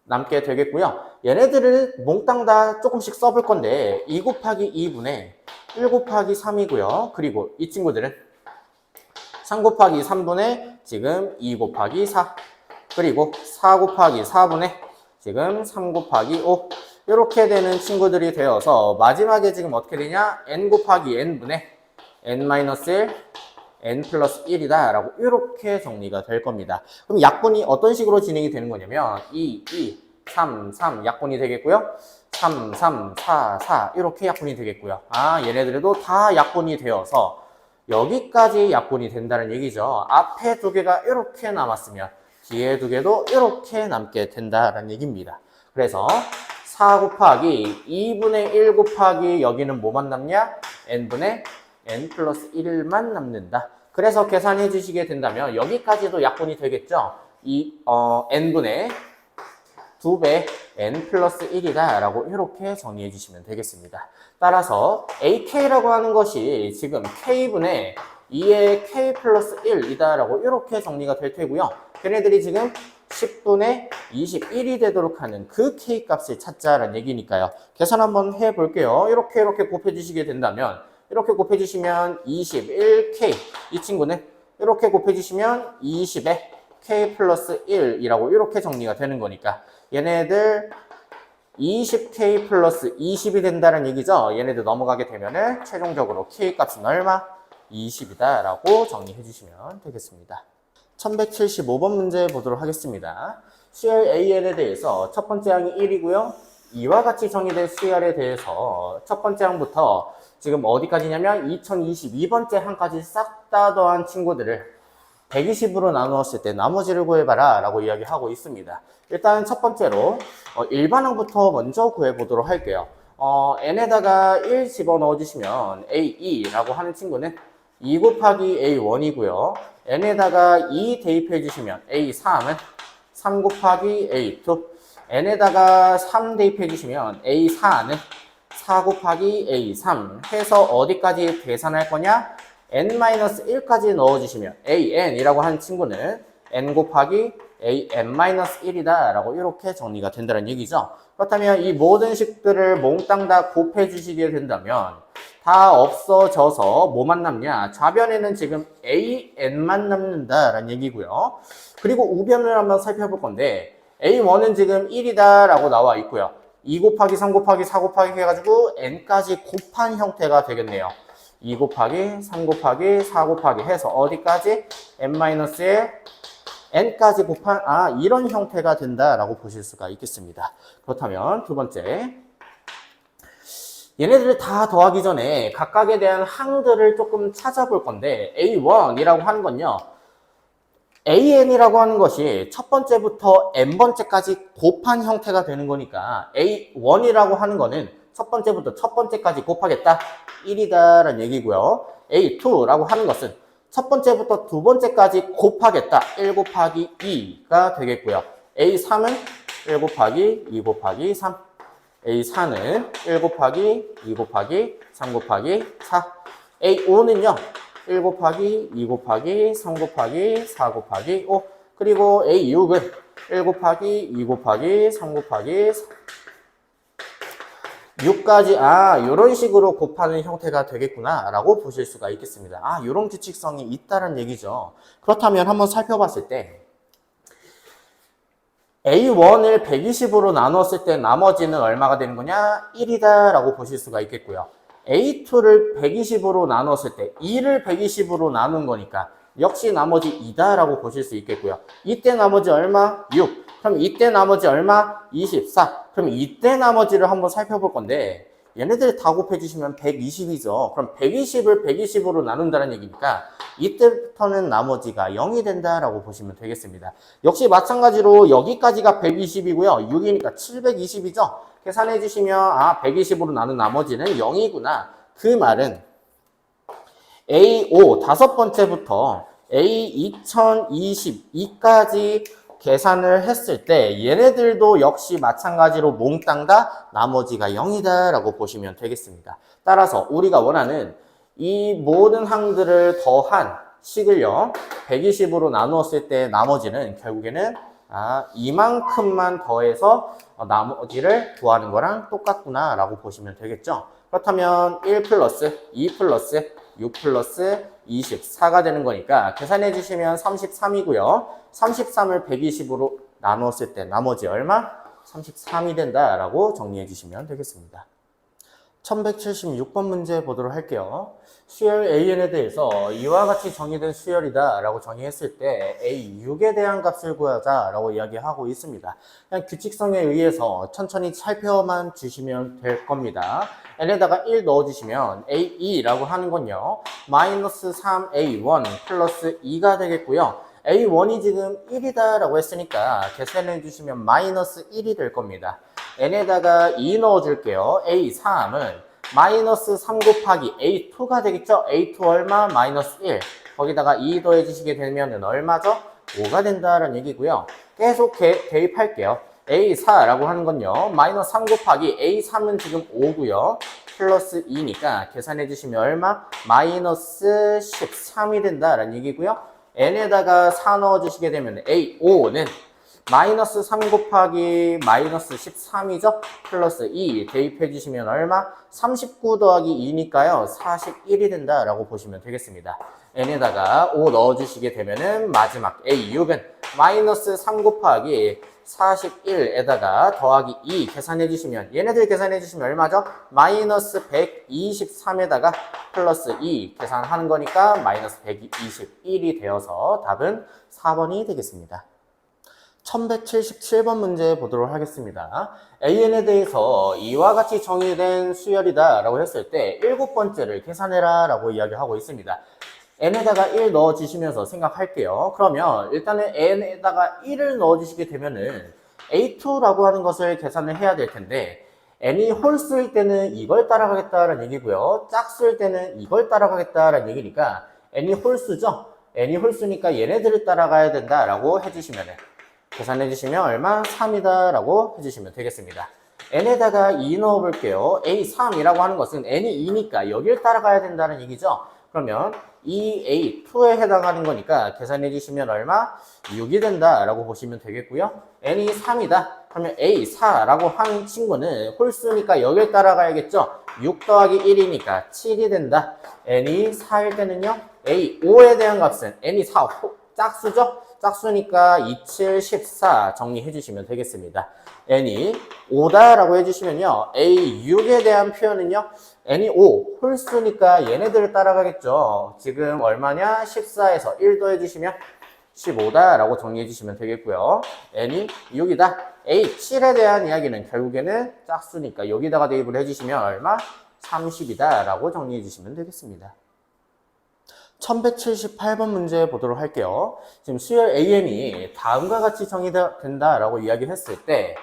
남게 되겠고요. 얘네들을 몽땅 다 조금씩 써볼 건데 2 곱하기 2분의 1 곱하기 3이고요. 그리고 이 친구들은 3 곱하기 3분의 지금 2 곱하기 4 그리고 4 곱하기 4분의 지금 3 곱하기 5 이렇게 되는 친구들이 되어서 마지막에 지금 어떻게 되냐? n 곱하기 n분의 n-1 n 플러스 1이다 라고 이렇게 정리가 될 겁니다. 그럼 약분이 어떤 식으로 진행이 되는 거냐면 2, 3, 3 약분이 되겠고요. 3, 3, 4, 4 이렇게 약분이 되겠고요. 얘네들도 다 약분이 되어서 여기까지 약분이 된다는 얘기죠. 앞에 두 개가 이렇게 남았으면 뒤에 두 개도 이렇게 남게 된다는 얘기입니다. 그래서 4 곱하기 2분의 1 곱하기 여기는 뭐만 남냐? n분의 n 플러스 1만 남는다. 그래서 계산해 주시게 된다면 여기까지도 약분이 되겠죠? n분의 2배 n 플러스 1이다 라고 이렇게 정리해 주시면 되겠습니다. 따라서 ak라고 하는 것이 지금 k분의 2의 k 플러스 1이다 라고 이렇게 정리가 될 테고요. 걔네들이 지금 10분의 21이 되도록 하는 그 k 값을 찾자라는 얘기니까요. 계산 한번 해볼게요. 이렇게 곱해주시게 된다면 이렇게 곱해주시면 21k 이 친구는 이렇게 곱해주시면 20에 k 플러스 1이라고 이렇게 정리가 되는 거니까 얘네들 20k 플러스 20이 된다는 얘기죠. 얘네들 넘어가게 되면은 최종적으로 k 값은 얼마? 20이다 라고 정리해 주시면 되겠습니다. 1175번 문제 보도록 하겠습니다. 수열 AN에 대해서 첫 번째 항이 1이고요. 이와 같이 정의된 수열에 대해서 첫 번째 항부터 지금 어디까지냐면 2022번째 항까지 싹 다 더한 친구들을 120으로 나누었을 때 나머지를 구해봐라 라고 이야기하고 있습니다. 일단 첫 번째로 일반항부터 먼저 구해보도록 할게요. n에다가 1 집어넣어 주시면 a2라고 하는 친구는 2 곱하기 a1이고요. n에다가 2 대입해 주시면 a3은 3 곱하기 a2 n에다가 3 대입해 주시면 a4는 4 곱하기 a3 해서 어디까지 계산할 거냐? n-1까지 넣어주시면 an이라고 하는 친구는 n 곱하기 an-1이다 라고 이렇게 정리가 된다는 얘기죠. 그렇다면 이 모든 식들을 몽땅 다 곱해 주시게 된다면 다 없어져서 뭐만 남냐? 좌변에는 지금 an만 남는다라는 얘기고요. 그리고 우변을 한번 살펴볼 건데 a1은 지금 1이다 라고 나와 있고요. 2 곱하기 3 곱하기 4 곱하기 해가지고 n까지 곱한 형태가 되겠네요. 2 곱하기 3 곱하기 4 곱하기 해서 어디까지? n-에 n까지 곱한 이런 형태가 된다라고 보실 수가 있겠습니다. 그렇다면 두 번째, 얘네들을 다 더하기 전에 각각에 대한 항들을 조금 찾아볼 건데 A1이라고 하는 건요, AN이라고 하는 것이 첫 번째부터 n번째까지 곱한 형태가 되는 거니까 A1이라고 하는 거는 첫 번째부터 첫 번째까지 곱하겠다 1이다 라는 얘기고요. A2라고 하는 것은 첫 번째부터 두 번째까지 곱하겠다 1 곱하기 2가 되겠고요. A3은 1 곱하기 2 곱하기 3, A4는 1 곱하기 2 곱하기 3 곱하기 4, A5는요 1 곱하기 2 곱하기 3 곱하기 4 곱하기 5, 그리고 A6은 1 곱하기 2 곱하기 3 곱하기 4, 6까지 이런 식으로 곱하는 형태가 되겠구나 라고 보실 수가 있겠습니다. 이런 규칙성이 있다는 얘기죠. 그렇다면 한번 살펴봤을 때 A1을 120으로 나눴을 때 나머지는 얼마가 되는 거냐? 1이다 라고 보실 수가 있겠고요. A2를 120으로 나눴을 때 2를 120으로 나눈 거니까 역시 나머지 2다 라고 보실 수 있겠고요. 이때 나머지 얼마? 6. 그럼 이때 나머지 얼마? 24. 그럼 이때 나머지를 한번 살펴볼 건데 얘네들 다 곱해주시면 120이죠. 그럼 120을 120으로 나눈다는 얘기니까 이때부터는 나머지가 0이 된다라고 보시면 되겠습니다. 역시 마찬가지로 여기까지가 120이고요. 6이니까 720이죠. 계산해 주시면 120으로 나눈 나머지는 0이구나. 그 말은 A5 다섯 번째부터 A2022까지 계산을 했을 때 얘네들도 역시 마찬가지로 몽땅 다 나머지가 0이다 라고 보시면 되겠습니다. 따라서 우리가 원하는 이 모든 항들을 더한 식을요 120으로 나누었을 때 나머지는 결국에는 이만큼만 더해서 나머지를 구하는 거랑 똑같구나 라고 보시면 되겠죠. 그렇다면 1 플러스 2 플러스 6 플러스 24가 되는 거니까 계산해 주시면 33이고요. 33을 120으로 나누었을 때 나머지 얼마? 33이 된다라고 정리해 주시면 되겠습니다. 1176번 문제 보도록 할게요. 수열 AN에 대해서 이와 같이 정의된 수열이다 라고 정의했을 때 A6에 대한 값을 구하자 라고 이야기하고 있습니다. 그냥 규칙성에 의해서 천천히 살펴만 주시면 될 겁니다. n에다가 1 넣어주시면 A2라고 하는 건요 마이너스 3A1 플러스 2가 되겠고요. A1이 지금 1이다 라고 했으니까 계산해 주시면 마이너스 1이 될 겁니다. n에다가 2 넣어줄게요. A3은 마이너스 3 곱하기 A2가 되겠죠? A2 얼마? 마이너스 1. 거기다가 2 더해 주시게 되면 얼마죠? 5가 된다라는 얘기고요. 계속 대입할게요. A4라고 하는 건요. 마이너스 3 곱하기 A3은 지금 5고요. 플러스 2니까 계산해 주시면 얼마? 마이너스 13이 된다라는 얘기고요. n에다가 4 넣어 주시게 되면 A5는 마이너스 3 곱하기 마이너스 13이죠? 플러스 2 대입해 주시면 얼마? 39 더하기 2니까요. 41이 된다라고 보시면 되겠습니다. n에다가 5 넣어 주시게 되면은 마지막 A6은 마이너스 3 곱하기 41에다가 더하기 2 계산해 주시면 얘네들 계산해 주시면 얼마죠? 마이너스 123에다가 플러스 2 계산하는 거니까 마이너스 121이 되어서 답은 4번이 되겠습니다. 1177번 문제 보도록 하겠습니다. AN에 대해서 이와 같이 정의된 수열이다 라고 했을 때 7번째를 계산해라 라고 이야기하고 있습니다. n에다가 1 넣어주시면서 생각할게요. 그러면 일단은 n에다가 1을 넣어주시게 되면은 A2라고 하는 것을 계산을 해야 될 텐데 n이 홀수일 때는 이걸 따라가겠다라는 얘기고요. 짝수일 때는 이걸 따라가겠다라는 얘기니까 n이 홀수죠? n이 홀수니까 얘네들을 따라가야 된다라고 해주시면은 계산해 주시면 얼마? 3이다 라고 해주시면 되겠습니다. n에다가 2 넣어 볼게요. A3이라고 하는 것은 n이 2니까 여기를 따라가야 된다는 얘기죠. 그러면 이 A2에 해당하는 거니까 계산해 주시면 얼마? 6이 된다라고 보시면 되겠고요. n이 3이다. 그러면 A4라고 하는 친구는 홀수니까 여길 따라가야겠죠. 6 더하기 1이니까 7이 된다. n이 4일 때는요. A5에 대한 값은 n이 4, 짝수죠? 짝수니까 2, 7, 14 정리해 주시면 되겠습니다. n이 5다라고 해주시면요. A6에 대한 표현은요. n이 5, 홀수니까 얘네들을 따라가겠죠. 지금 얼마냐? 14에서 1 더해주시면 15다라고 정리해 주시면 되겠고요. n이 6이다. A7에 대한 이야기는 결국에는 짝수니까 여기다가 대입을 해주시면 얼마? 30이다라고 정리해 주시면 되겠습니다. 1178번 문제 보도록 할게요. 지금 수열 AN이 다음과 같이 정의된다라고 이야기를 했을 때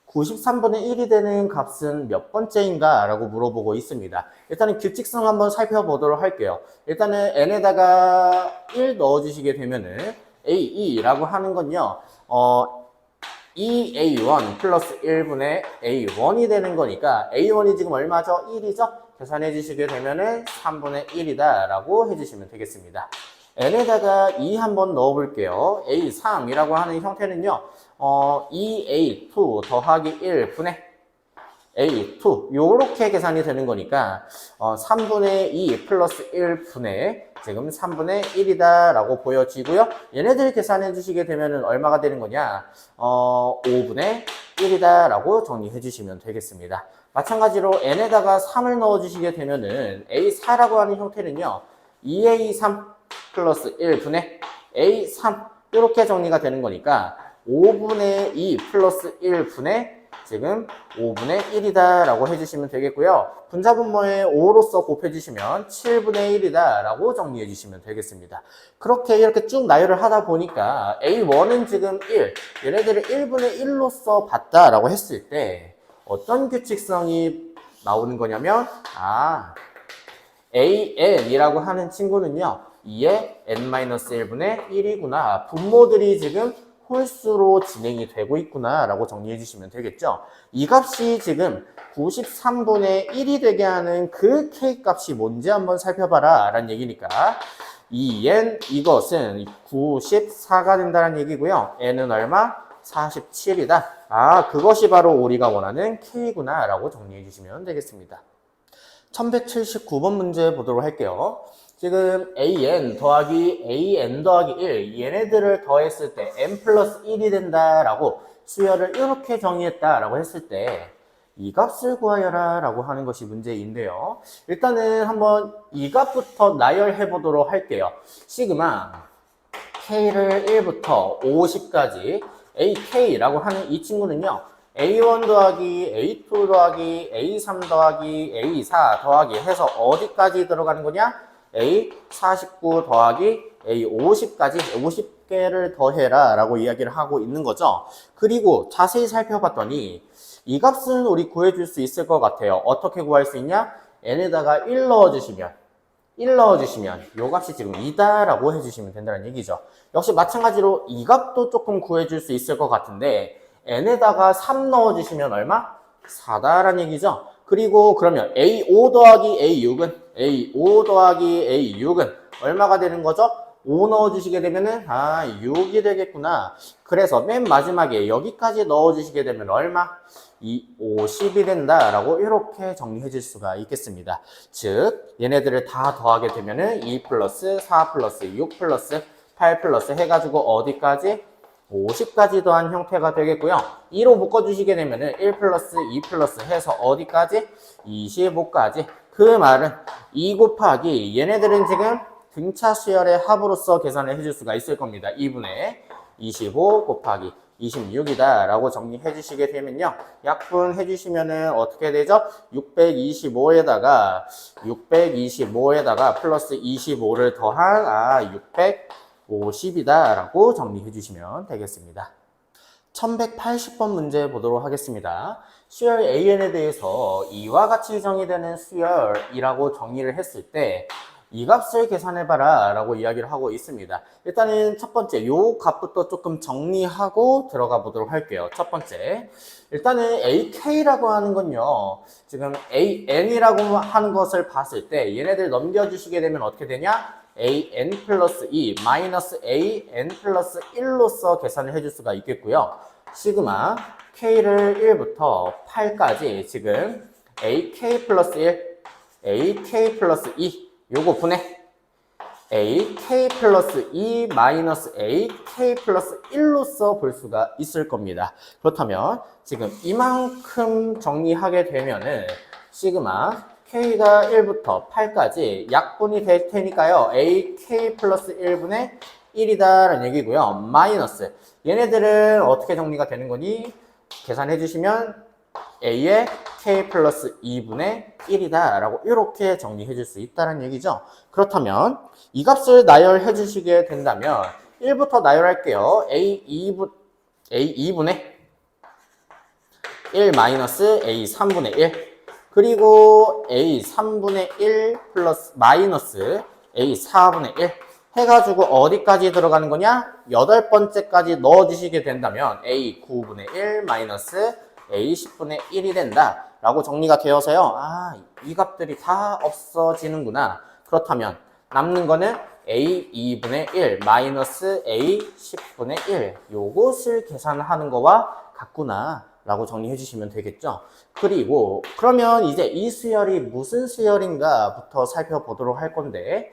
93분의 1이 되는 값은 몇 번째인가? 라고 물어보고 있습니다. 일단은 규칙성 한번 살펴보도록 할게요. 일단은 n에다가 1 넣어주시게 되면은 A2라고 하는 건요, 2A1 플러스 1분의 A1이 되는 거니까 A1이 지금 얼마죠? 1이죠? 계산해 주시게 되면은 3분의 1이다 라고 해주시면 되겠습니다. n에다가 2 한번 넣어볼게요. A3이라고 하는 형태는요, 2A2 더하기 1분의 A2 요렇게 계산이 되는 거니까 3분의 2 플러스 1분의 지금 3분의 1이다 라고 보여지고요. 얘네들 계산해 주시게 되면은 얼마가 되는 거냐? 5분의 1이다 라고 정리해 주시면 되겠습니다. 마찬가지로 n에다가 3을 넣어 주시게 되면은 A4라고 하는 형태는요, 2A3 플러스 1분의 A3 이렇게 정리가 되는 거니까 5분의 2 플러스 1분의 지금 5분의 1이다 라고 해주시면 되겠고요. 분자분모에 5로서 곱해주시면 7분의 1이다 라고 정리해 주시면 되겠습니다. 그렇게 이렇게 쭉 나열을 하다 보니까 A1은 지금 1, 얘네들을 1분의 1로서 봤다 라고 했을 때 어떤 규칙성이 나오는 거냐면 AN이라고 하는 친구는요, 2의 n-1분의 1이구나. 분모들이 지금 홀수로 진행이 되고 있구나 라고 정리해 주시면 되겠죠. 이 값이 지금 93분의 1이 되게 하는 그 K 값이 뭔지 한번 살펴봐라 라는 얘기니까 이 n 이것은 94가 된다는 얘기고요. n은 얼마? 47이다. 그것이 바로 우리가 원하는 K구나 라고 정리해 주시면 되겠습니다. 1179번 문제 보도록 할게요. 지금 an 더하기 an 더하기 1 얘네들을 더했을 때 n 플러스 1이 된다라고 수열을 이렇게 정의했다라고 했을 때 이 값을 구하여라 라고 하는 것이 문제인데요. 일단은 한번 이 값부터 나열해 보도록 할게요. 시그마 k를 1부터 50까지 ak라고 하는 이 친구는요, A1 더하기 A2 더하기 A3 더하기 A4 더하기 해서 어디까지 들어가는 거냐? A49 더하기 A50까지 50개를 더해라 라고 이야기를 하고 있는 거죠. 그리고 자세히 살펴봤더니 이 값은 우리 구해줄 수 있을 것 같아요. 어떻게 구할 수 있냐? n에다가 1 넣어주시면 이 값이 지금 2다 라고 해주시면 된다는 얘기죠. 역시 마찬가지로 이 값도 조금 구해줄 수 있을 것 같은데 n에다가 3 넣어주시면 얼마? 4다라는 얘기죠. 그리고 그러면 A5 더하기 A6은 얼마가 되는 거죠? 5 넣어주시게 되면은 6이 되겠구나. 그래서 맨 마지막에 여기까지 넣어주시게 되면 얼마? 50이 된다라고 이렇게 정리해 줄 수가 있겠습니다. 즉 얘네들을 다 더하게 되면은 2 플러스 4 플러스 6 플러스 8 플러스 해가지고 어디까지? 50까지 더한 형태가 되겠고요. 2로 묶어주시게 되면은 1 플러스 2 플러스 해서 어디까지? 25까지. 그 말은 2 곱하기 얘네들은 지금 등차 수열의 합으로서 계산을 해줄 수가 있을 겁니다. 2분의 25 곱하기 26이다 라고 정리해 주시게 되면요, 약분해 주시면은 어떻게 되죠? 625에다가 플러스 25를 더한 650이다 라고 정리해 주시면 되겠습니다. 1180번 문제 보도록 하겠습니다. 수열 AN에 대해서 이와 같이 정의되는 수열이라고 정의를 했을 때 이 값을 계산해봐라 라고 이야기를 하고 있습니다. 일단은 첫 번째 요 값부터 조금 정리하고 들어가 보도록 할게요. 첫 번째, 일단은 AK라고 하는 건요, 지금 AN이라고 하는 것을 봤을 때 얘네들 넘겨주시게 되면 어떻게 되냐? AN 플러스 2 마이너스 AN 플러스 1로서 계산을 해줄 수가 있겠고요. 시그마 K를 1부터 8까지 지금 AK 플러스 1, AK 플러스 2 요거 분해 AK 플러스 2 마이너스 AK 플러스 1로서 볼 수가 있을 겁니다. 그렇다면 지금 이만큼 정리하게 되면은 시그마 K가 1부터 8까지 약분이 될 테니까요. AK 플러스 1분의 1이다 라는 얘기고요. 마이너스 얘네들은 어떻게 정리가 되는 거니? 계산해 주시면 A의 K 플러스 2분의 1이다 라고 이렇게 정리해 줄 수 있다는 얘기죠. 그렇다면 이 값을 나열해 주시게 된다면 1부터 나열할게요. A2분의 1 마이너스 A3분의 1 그리고 A3분의 1 플러스 마이너스 A4분의 1 해가지고 어디까지 들어가는 거냐? 8번째까지 넣어주시게 된다면 A9분의 1 마이너스 A10분의 1이 된다 라고 정리가 되어서요. 아, 이 값들이 다 없어지는구나. 그렇다면 남는 거는 A2분의 1 마이너스 A10분의 1 요것을 계산하는 거와 같구나 라고 정리해 주시면 되겠죠. 그리고 그러면 이제 이 수열이 무슨 수열인가 부터 살펴보도록 할 건데,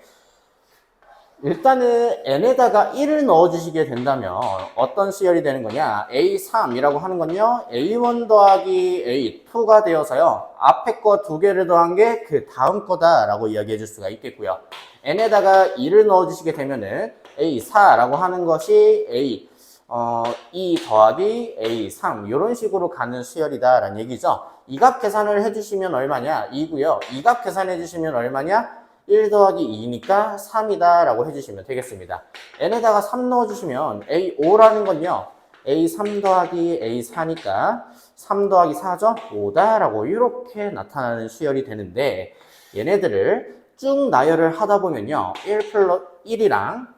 일단은 n에다가 1을 넣어 주시게 된다면 어떤 수열이 되는 거냐? A3이라고 하는 건요, A1 더하기 A2가 되어서요, 앞에 거 두 개를 더한 게 그 다음 거다 라고 이야기해 줄 수가 있겠고요. n에다가 2를 넣어 주시게 되면은 A4라고 하는 것이 A2 더하기 A3 이런 식으로 가는 수열이다 라는 얘기죠. 이 값 계산을 해주시면 얼마냐? 2고요. 이 값 계산해 주시면 얼마냐? 1 더하기 2니까 3이다 라고 해주시면 되겠습니다. n에다가 3 넣어주시면 A5라는 건요, A3 더하기 A4니까 3 더하기 4죠? 5다 라고 이렇게 나타나는 수열이 되는데, 얘네들을 쭉 나열을 하다 보면요, 1 플러스 1이랑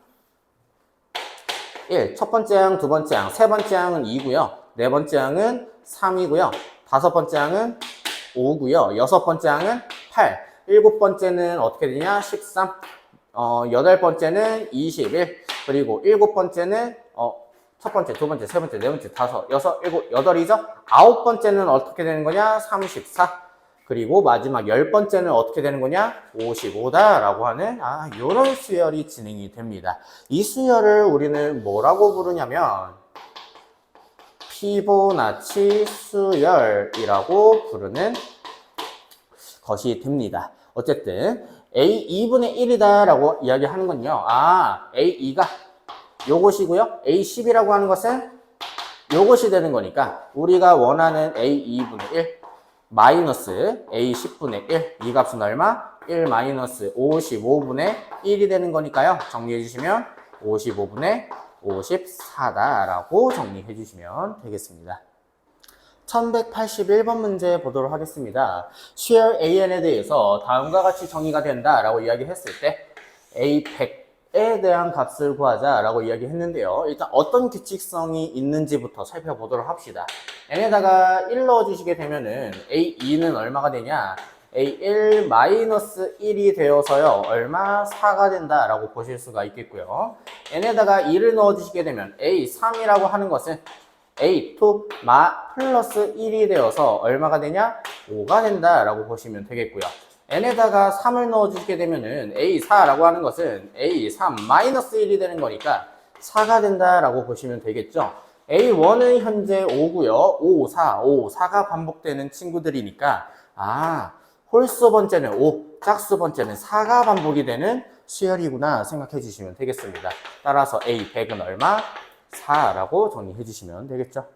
1, 첫 번째 항, 두 번째 항, 세 번째 항은 2고요. 네 번째 항은 3이고요. 다섯 번째 항은 5고요. 여섯 번째 항은 8. 일곱 번째는 어떻게 되냐? 13. 여덟 번째는 21. 그리고 일곱 번째는 첫 번째, 두 번째, 세 번째, 네 번째, 다섯, 여섯, 일곱, 여덟이죠? 아홉 번째는 어떻게 되는 거냐? 34. 그리고 마지막 열 번째는 어떻게 되는 거냐? 55다 라고 하는 요런 수열이 진행이 됩니다. 이 수열을 우리는 뭐라고 부르냐면 피보나치 수열이라고 부르는 것이 됩니다. 어쨌든 A2분의 1이다 라고 이야기하는 건요, A2가 요것이고요, A10이라고 하는 것은 요것이 되는 거니까 우리가 원하는 A2분의 1 마이너스 A10분의 1, 이 값은 얼마? 1 마이너스 55분의 1이 되는 거니까요. 정리해 주시면 55분의 54다 라고 정리해 주시면 되겠습니다. 1181번 문제 보도록 하겠습니다. 수열 AN에 대해서 다음과 같이 정의가 된다 라고 이야기했을 때 A100에 대한 값을 구하자 라고 이야기했는데요. 일단 어떤 규칙성이 있는지부터 살펴보도록 합시다. n에다가 1 넣어주시게 되면은 A2는 얼마가 되냐? A1 마이너스 1이 되어서요, 얼마? 4가 된다 라고 보실 수가 있겠고요. n에다가 2를 넣어주시게 되면 A3이라고 하는 것은 A2 플러스 1이 되어서 얼마가 되냐? 5가 된다 라고 보시면 되겠고요. n에다가 3을 넣어주시게 되면은 A4라고 하는 것은 A3 마이너스 1이 되는 거니까 4가 된다 라고 보시면 되겠죠. A1은 현재 5고요. 5, 4, 5, 4가 반복되는 친구들이니까 홀수 번째는 5, 짝수 번째는 4가 반복이 되는 수열이구나 생각해 주시면 되겠습니다. 따라서 A100은 얼마? 4라고 정리해 주시면 되겠죠.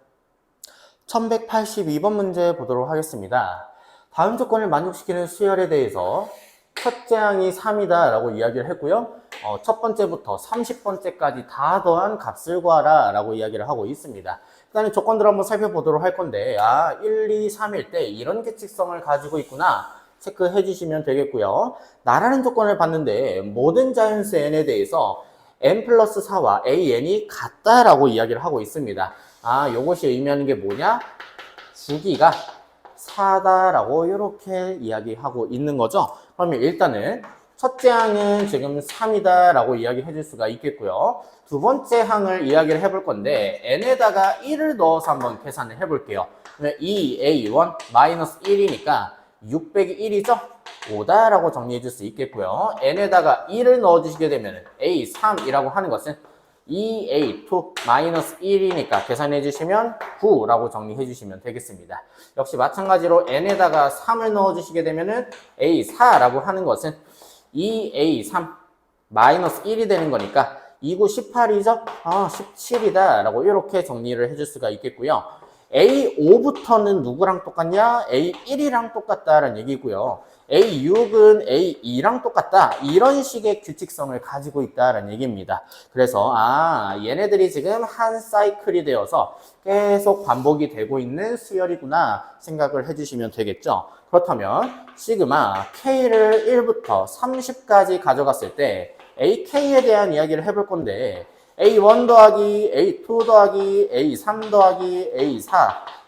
1182번 문제 보도록 하겠습니다. 다음 조건을 만족시키는 수열에 대해서 첫째 항이 3이다 라고 이야기를 했고요. 첫 번째부터 30번째까지 다 더한 값을 구하라 라고 이야기를 하고 있습니다. 일단 조건들을 한번 살펴보도록 할 건데 1, 2, 3일 때 이런 규칙성을 가지고 있구나 체크해 주시면 되겠고요. 나라는 조건을 봤는데 모든 자연수 n에 대해서 n 플러스 4와 an이 같다라고 이야기를 하고 있습니다. 요것이 의미하는 게 뭐냐? 주기가 4다라고 이렇게 이야기하고 있는 거죠. 그러면 일단은 첫째 항은 지금 3이다 라고 이야기해 줄 수가 있겠고요. 두 번째 항을 이야기를 해볼 건데 n에다가 1을 넣어서 한번 계산을 해볼게요. 그러면 2a1 마이너스 1이니까 6 빼기 1이죠? 5다 라고 정리해 줄 수 있겠고요. n에다가 1을 넣어주시게 되면 a3이라고 하는 것은 2a2 마이너스 1이니까 계산해 주시면 9라고 정리해 주시면 되겠습니다. 역시 마찬가지로 n에다가 3을 넣어 주시게 되면은 a4라고 하는 것은 2a3 마이너스 1이 되는 거니까 2, 9, 18이죠? 17이다 라고 이렇게 정리를 해줄 수가 있겠고요. A5부터는 누구랑 똑같냐? A1이랑 똑같다라는 얘기고요. A6은 A2랑 똑같다. 이런 식의 규칙성을 가지고 있다라는 얘기입니다. 그래서 얘네들이 지금 한 사이클이 되어서 계속 반복이 되고 있는 수열이구나 생각을 해주시면 되겠죠. 그렇다면 시그마 K를 1부터 30까지 가져갔을 때 AK에 대한 이야기를 해볼 건데 A1 더하기 A2 더하기 A3 더하기 A4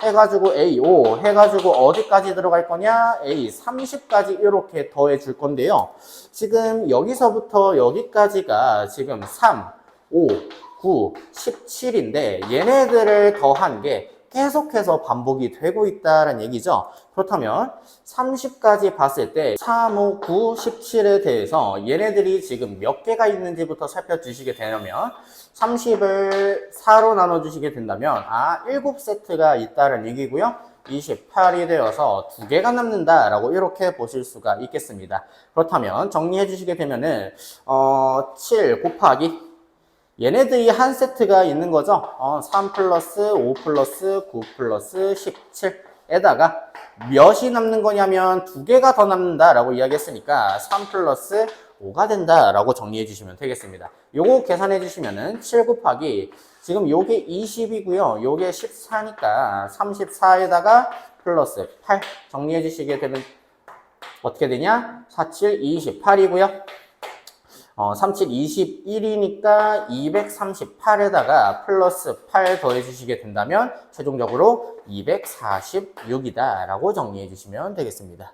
해가지고 A5 해가지고 어디까지 들어갈 거냐? A30까지 이렇게 더해 줄 건데요. 지금 여기서부터 여기까지가 지금 3, 5, 9, 17인데 얘네들을 더한 게 계속해서 반복이 되고 있다는 얘기죠. 그렇다면 30까지 봤을 때 3, 5, 9, 17에 대해서 얘네들이 지금 몇 개가 있는지부터 살펴주시게 되면 30을 4로 나눠주시게 된다면 7세트가 있다는 얘기고요. 28이 되어서 2개가 남는다라고 이렇게 보실 수가 있겠습니다. 그렇다면 정리해 주시게 되면은 7 곱하기 얘네들이 한 세트가 있는 거죠. 3 플러스 5 플러스 9 플러스 17에다가 몇이 남는 거냐면 2개가 더 남는다라고 이야기했으니까 3 플러스 5가 된다라고 정리해 주시면 되겠습니다. 요거 계산해 주시면은 7 곱하기 지금 요게 20이고요. 요게 14니까 34에다가 플러스 8 정리해 주시게 되면 어떻게 되냐? 4, 7, 28이고요. 37, 21이니까 238에다가 플러스 8 더해 주시게 된다면 최종적으로 246이다 라고 정리해 주시면 되겠습니다.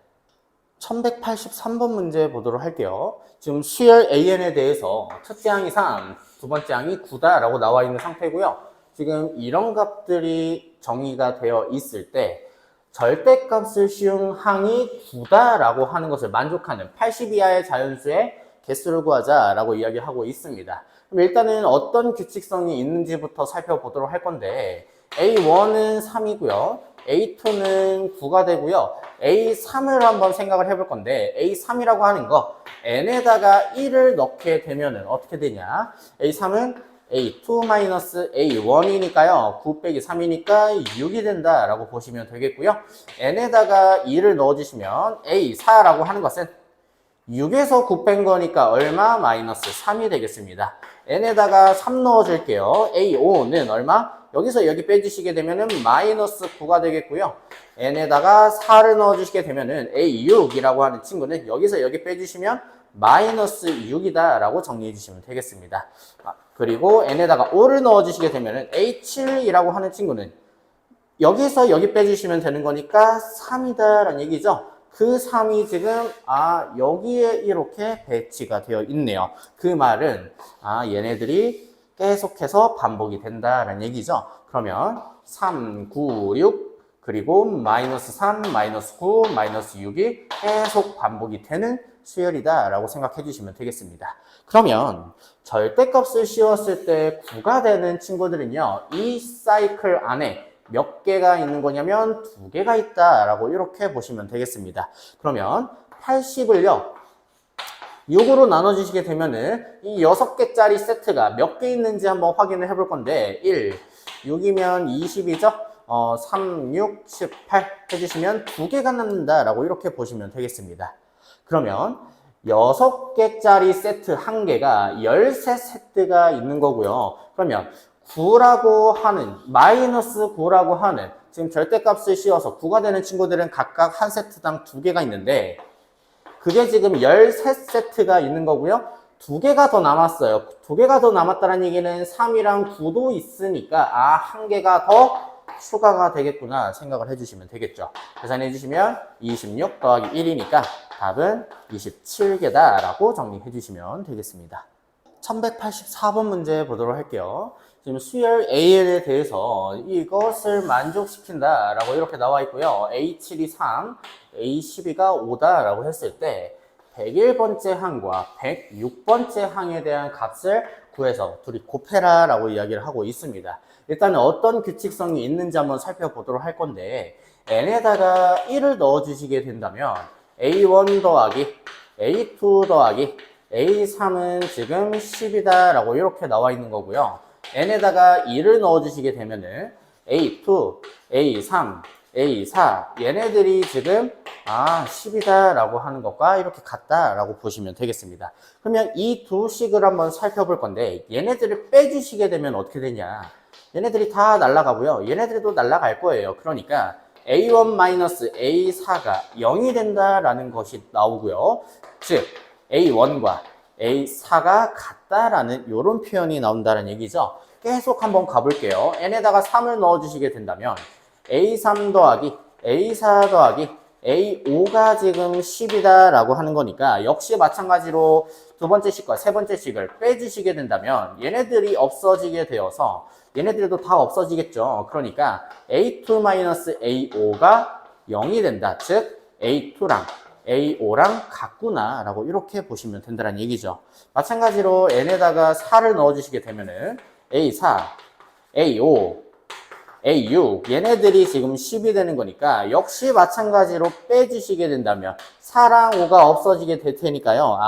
1183번 문제 보도록 할게요. 지금 수열 AN에 대해서 첫째 항이 3, 두 번째 항이 9다 라고 나와 있는 상태고요. 지금 이런 값들이 정의가 되어 있을 때 절대값을 씌운 항이 9다 라고 하는 것을 만족하는 80 이하의 자연수의 개수를 구하자라고 이야기하고 있습니다. 그럼 일단은 어떤 규칙성이 있는지부터 살펴보도록 할 건데 A1은 3이고요. A2는 9가 되고요. A3을 한번 생각을 해볼 건데 A3이라고 하는 거 n에다가 1을 넣게 되면은 어떻게 되냐? A3은 A2-A1이니까요. 9 빼기 3이니까 6이 된다라고 보시면 되겠고요. n에다가 2를 넣어주시면 A4라고 하는 것은 6에서 9 뺀 거니까 얼마? 마이너스 3이 되겠습니다. n에다가 3 넣어줄게요. A5는 얼마? 여기서 여기 빼주시게 되면은 마이너스 9가 되겠고요. n에다가 4를 넣어주시게 되면은 A6이라고 하는 친구는 여기서 여기 빼주시면 마이너스 6이다 라고 정리해 주시면 되겠습니다. 그리고 n에다가 5를 넣어주시게 되면은 A7이라고 하는 친구는 여기서 여기 빼주시면 되는 거니까 3이다 라는 얘기죠. 그 3이 지금 여기에 이렇게 배치가 되어 있네요. 그 말은 얘네들이 계속해서 반복이 된다라는 얘기죠. 그러면 3, 9, 6 그리고 마이너스 3, 마이너스 9, 마이너스 6이 계속 반복이 되는 수열이다 라고 생각해 주시면 되겠습니다. 그러면 절대값을 씌웠을 때 9가 되는 친구들은요, 이 사이클 안에 몇 개가 있는 거냐면 2개가 있다라고 이렇게 보시면 되겠습니다. 그러면 80을요 6으로 나눠주시게 되면은 이 6개짜리 세트가 몇 개 있는지 한번 확인을 해볼 건데 1, 6이면 20이죠? 3, 6, 18 해주시면 2개가 남는다라고 이렇게 보시면 되겠습니다. 그러면 6개짜리 세트 1개가 13세트가 있는 거고요. 그러면 9라고 하는, 마이너스 9라고 하는 지금 절대값을 씌워서 9가 되는 친구들은 각각 한 세트당 2개가 있는데 그게 지금 13세트가 있는 거고요. 2개가 더 남았어요. 2개가 더 남았다는 얘기는 3이랑 9도 있으니까 아, 1개가 더 추가가 되겠구나 생각을 해주시면 되겠죠. 계산해 주시면 26 더하기 1이니까 답은 27개다 라고 정리해 주시면 되겠습니다. 1184번 문제 보도록 할게요. 지금 수열 AN에 대해서 이것을 만족시킨다 라고 이렇게 나와 있고요. A7이 3, A12가 5다 라고 했을 때 101번째 항과 106번째 항에 대한 값을 구해서 둘이 곱해라 라고 이야기를 하고 있습니다. 일단 어떤 규칙성이 있는지 한번 살펴보도록 할 건데 n에다가 1을 넣어주시게 된다면 A1 더하기 A2 더하기 A3은 지금 10이다 라고 이렇게 나와 있는 거고요. n에다가 2를 넣어주시게 되면은 A2, A3, A4 얘네들이 지금 10이다 라고 하는 것과 이렇게 같다 라고 보시면 되겠습니다. 그러면 이 두 식을 한번 살펴볼 건데 얘네들을 빼주시게 되면 어떻게 되냐, 얘네들이 다 날아가고요. 얘네들도 날아갈 거예요. 그러니까 A1-A4가 0이 된다라는 것이 나오고요. 즉 A1과 A4가 같다라는 이런 표현이 나온다는 얘기죠. 계속 한번 가볼게요. n에다가 3을 넣어주시게 된다면 A3 더하기 A4 더하기 A5가 지금 10이다 라고 하는 거니까 역시 마찬가지로 두 번째 식과 세 번째 식을 빼주시게 된다면 얘네들이 없어지게 되어서 얘네들도 다 없어지겠죠. 그러니까 A2-A5가 0이 된다. 즉 A2랑 A5랑 같구나 라고 이렇게 보시면 된다는 얘기죠. 마찬가지로 n에다가 4를 넣어주시게 되면은 A4, A5, A6 얘네들이 지금 10이 되는 거니까 역시 마찬가지로 빼주시게 된다면 4랑 5가 없어지게 될 테니까요.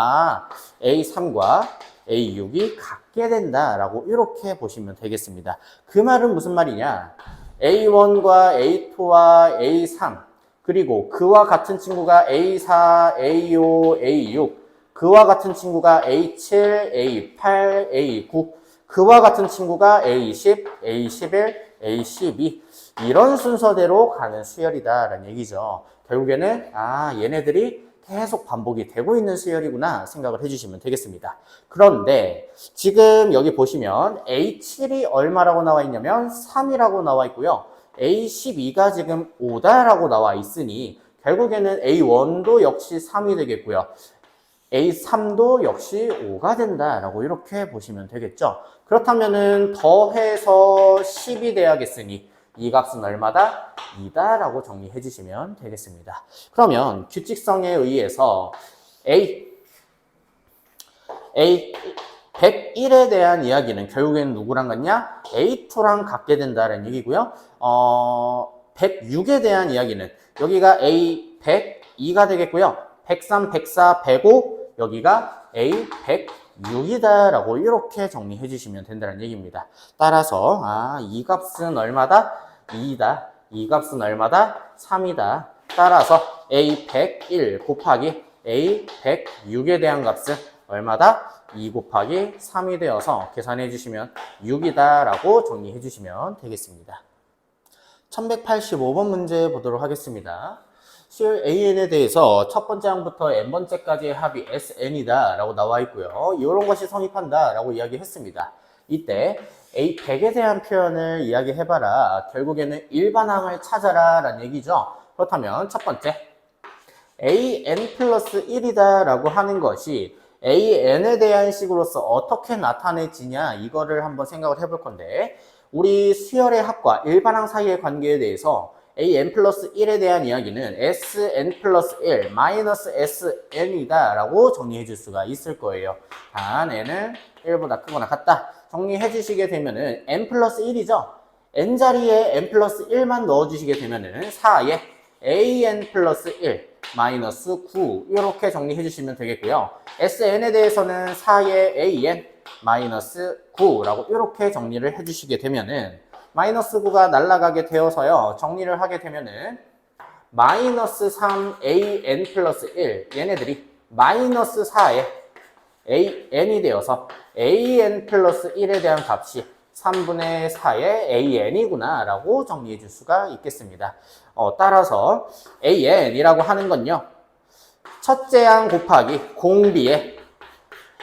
A3과 A6이 같게 된다라고 이렇게 보시면 되겠습니다. 그 말은 무슨 말이냐? A1과 A2와 A3 그리고 그와 같은 친구가 A4, A5, A6 그와 같은 친구가 A7, A8, A9 그와 같은 친구가 A10, A11, A12 이런 순서대로 가는 수열이다라는 얘기죠. 결국에는 얘네들이 계속 반복이 되고 있는 수열이구나 생각을 해주시면 되겠습니다. 그런데 지금 여기 보시면 A7이 얼마라고 나와 있냐면 3이라고 나와 있고요. A12가 지금 5다라고 나와 있으니 결국에는 A1도 역시 3이 되겠고요. A3도 역시 5가 된다라고 이렇게 보시면 되겠죠. 그렇다면은 더해서 10이 돼야겠으니 이 값은 얼마다? 2다 라고 정리해 주시면 되겠습니다. 그러면 규칙성에 의해서 A 101에 대한 이야기는 결국에는 누구랑 같냐? A2랑 같게 된다는 얘기고요. 106에 대한 이야기는 여기가 A102가 되겠고요. 103, 104, 105 여기가 A106이다 라고 이렇게 정리해 주시면 된다는 얘기입니다. 따라서 이 값은 얼마다? 2이다. 이 값은 얼마다? 3이다. 따라서 A101 곱하기 A106에 대한 값은 얼마다? 2 곱하기 3이 되어서 계산해 주시면 6이다 라고 정리해 주시면 되겠습니다. 1185번 문제 보도록 하겠습니다. 수열 AN에 대해서 첫 번째 항부터 n번째까지의 합이 SN이다 라고 나와 있고요. 이런 것이 성립한다 라고 이야기했습니다. 이때 A100에 대한 표현을 이야기해봐라. 결국에는 일반항을 찾아라 라는 얘기죠. 그렇다면 첫 번째 AN 플러스 1이다 라고 하는 것이 AN에 대한 식으로서 어떻게 나타내지냐 이거를 한번 생각을 해볼 건데 우리 수열의 합과 일반항 사이의 관계에 대해서 AN 플러스 1에 대한 이야기는 SN 플러스 1 마이너스 SN이다 라고 정리해 줄 수가 있을 거예요. 단 n은 1보다 크거나 같다 정리해 주시게 되면은 n 플러스 1이죠. n 자리에 n 플러스 1만 넣어 주시게 되면은 4에 AN 플러스 1 마이너스 9 이렇게 정리해 주시면 되겠고요. SN에 대해서는 4의 AN 마이너스 9라고 이렇게 정리를 해 주시게 되면은 마이너스 9가 날아가게 되어서요. 정리를 하게 되면은 마이너스 3 AN 플러스 1 얘네들이 마이너스 4에 AN이 되어서 AN 플러스 1에 대한 값이 3분의 4의 AN이구나 라고 정리해 줄 수가 있겠습니다. 따라서 AN이라고 하는 건요. 첫째 항 곱하기 공비의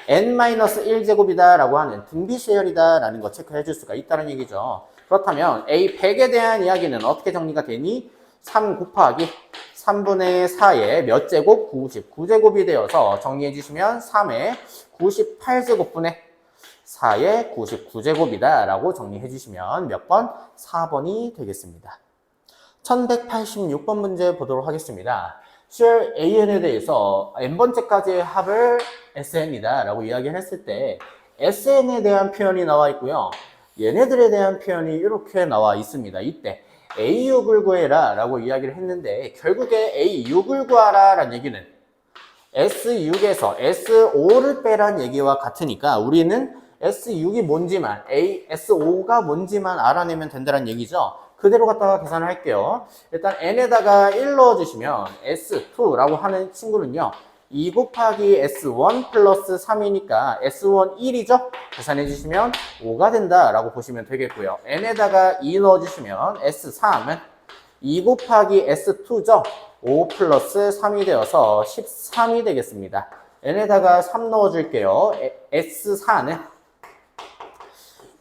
n-1제곱이다 라고 하는 등비 수열이다 라는 거 체크해 줄 수가 있다는 얘기죠. 그렇다면 a 100에 대한 이야기는 어떻게 정리가 되니? 3 곱하기 3분의 4의 몇 제곱? 99제곱이 되어서 정리해 주시면 3의 98제곱분의 4의 99제곱이다 라고 정리해 주시면 몇 번? 4번이 되겠습니다. 1186번 문제 보도록 하겠습니다. 수열 AN에 대해서 n번째까지의 합을 SN이다 라고 이야기를 했을 때 SN에 대한 표현이 나와 있고요. 얘네들에 대한 표현이 이렇게 나와 있습니다. 이때 A6을 구해라 라고 이야기를 했는데 결국에 A6을 구하라 라는 얘기는 S6에서 S5를 빼란 얘기와 같으니까 우리는 S6이 뭔지만 S5가 뭔지만 알아내면 된다는 얘기죠. 그대로 갖다가 계산을 할게요. 일단 n에다가 1 넣어주시면 S2라고 하는 친구는요. 2 곱하기 S1 플러스 3이니까 S1 1이죠? 계산해 주시면 5가 된다라고 보시면 되겠고요. n에다가 2 넣어주시면 S3은 2 곱하기 S2죠? 5 플러스 3이 되어서 13이 되겠습니다. n에다가 3 넣어줄게요. S4는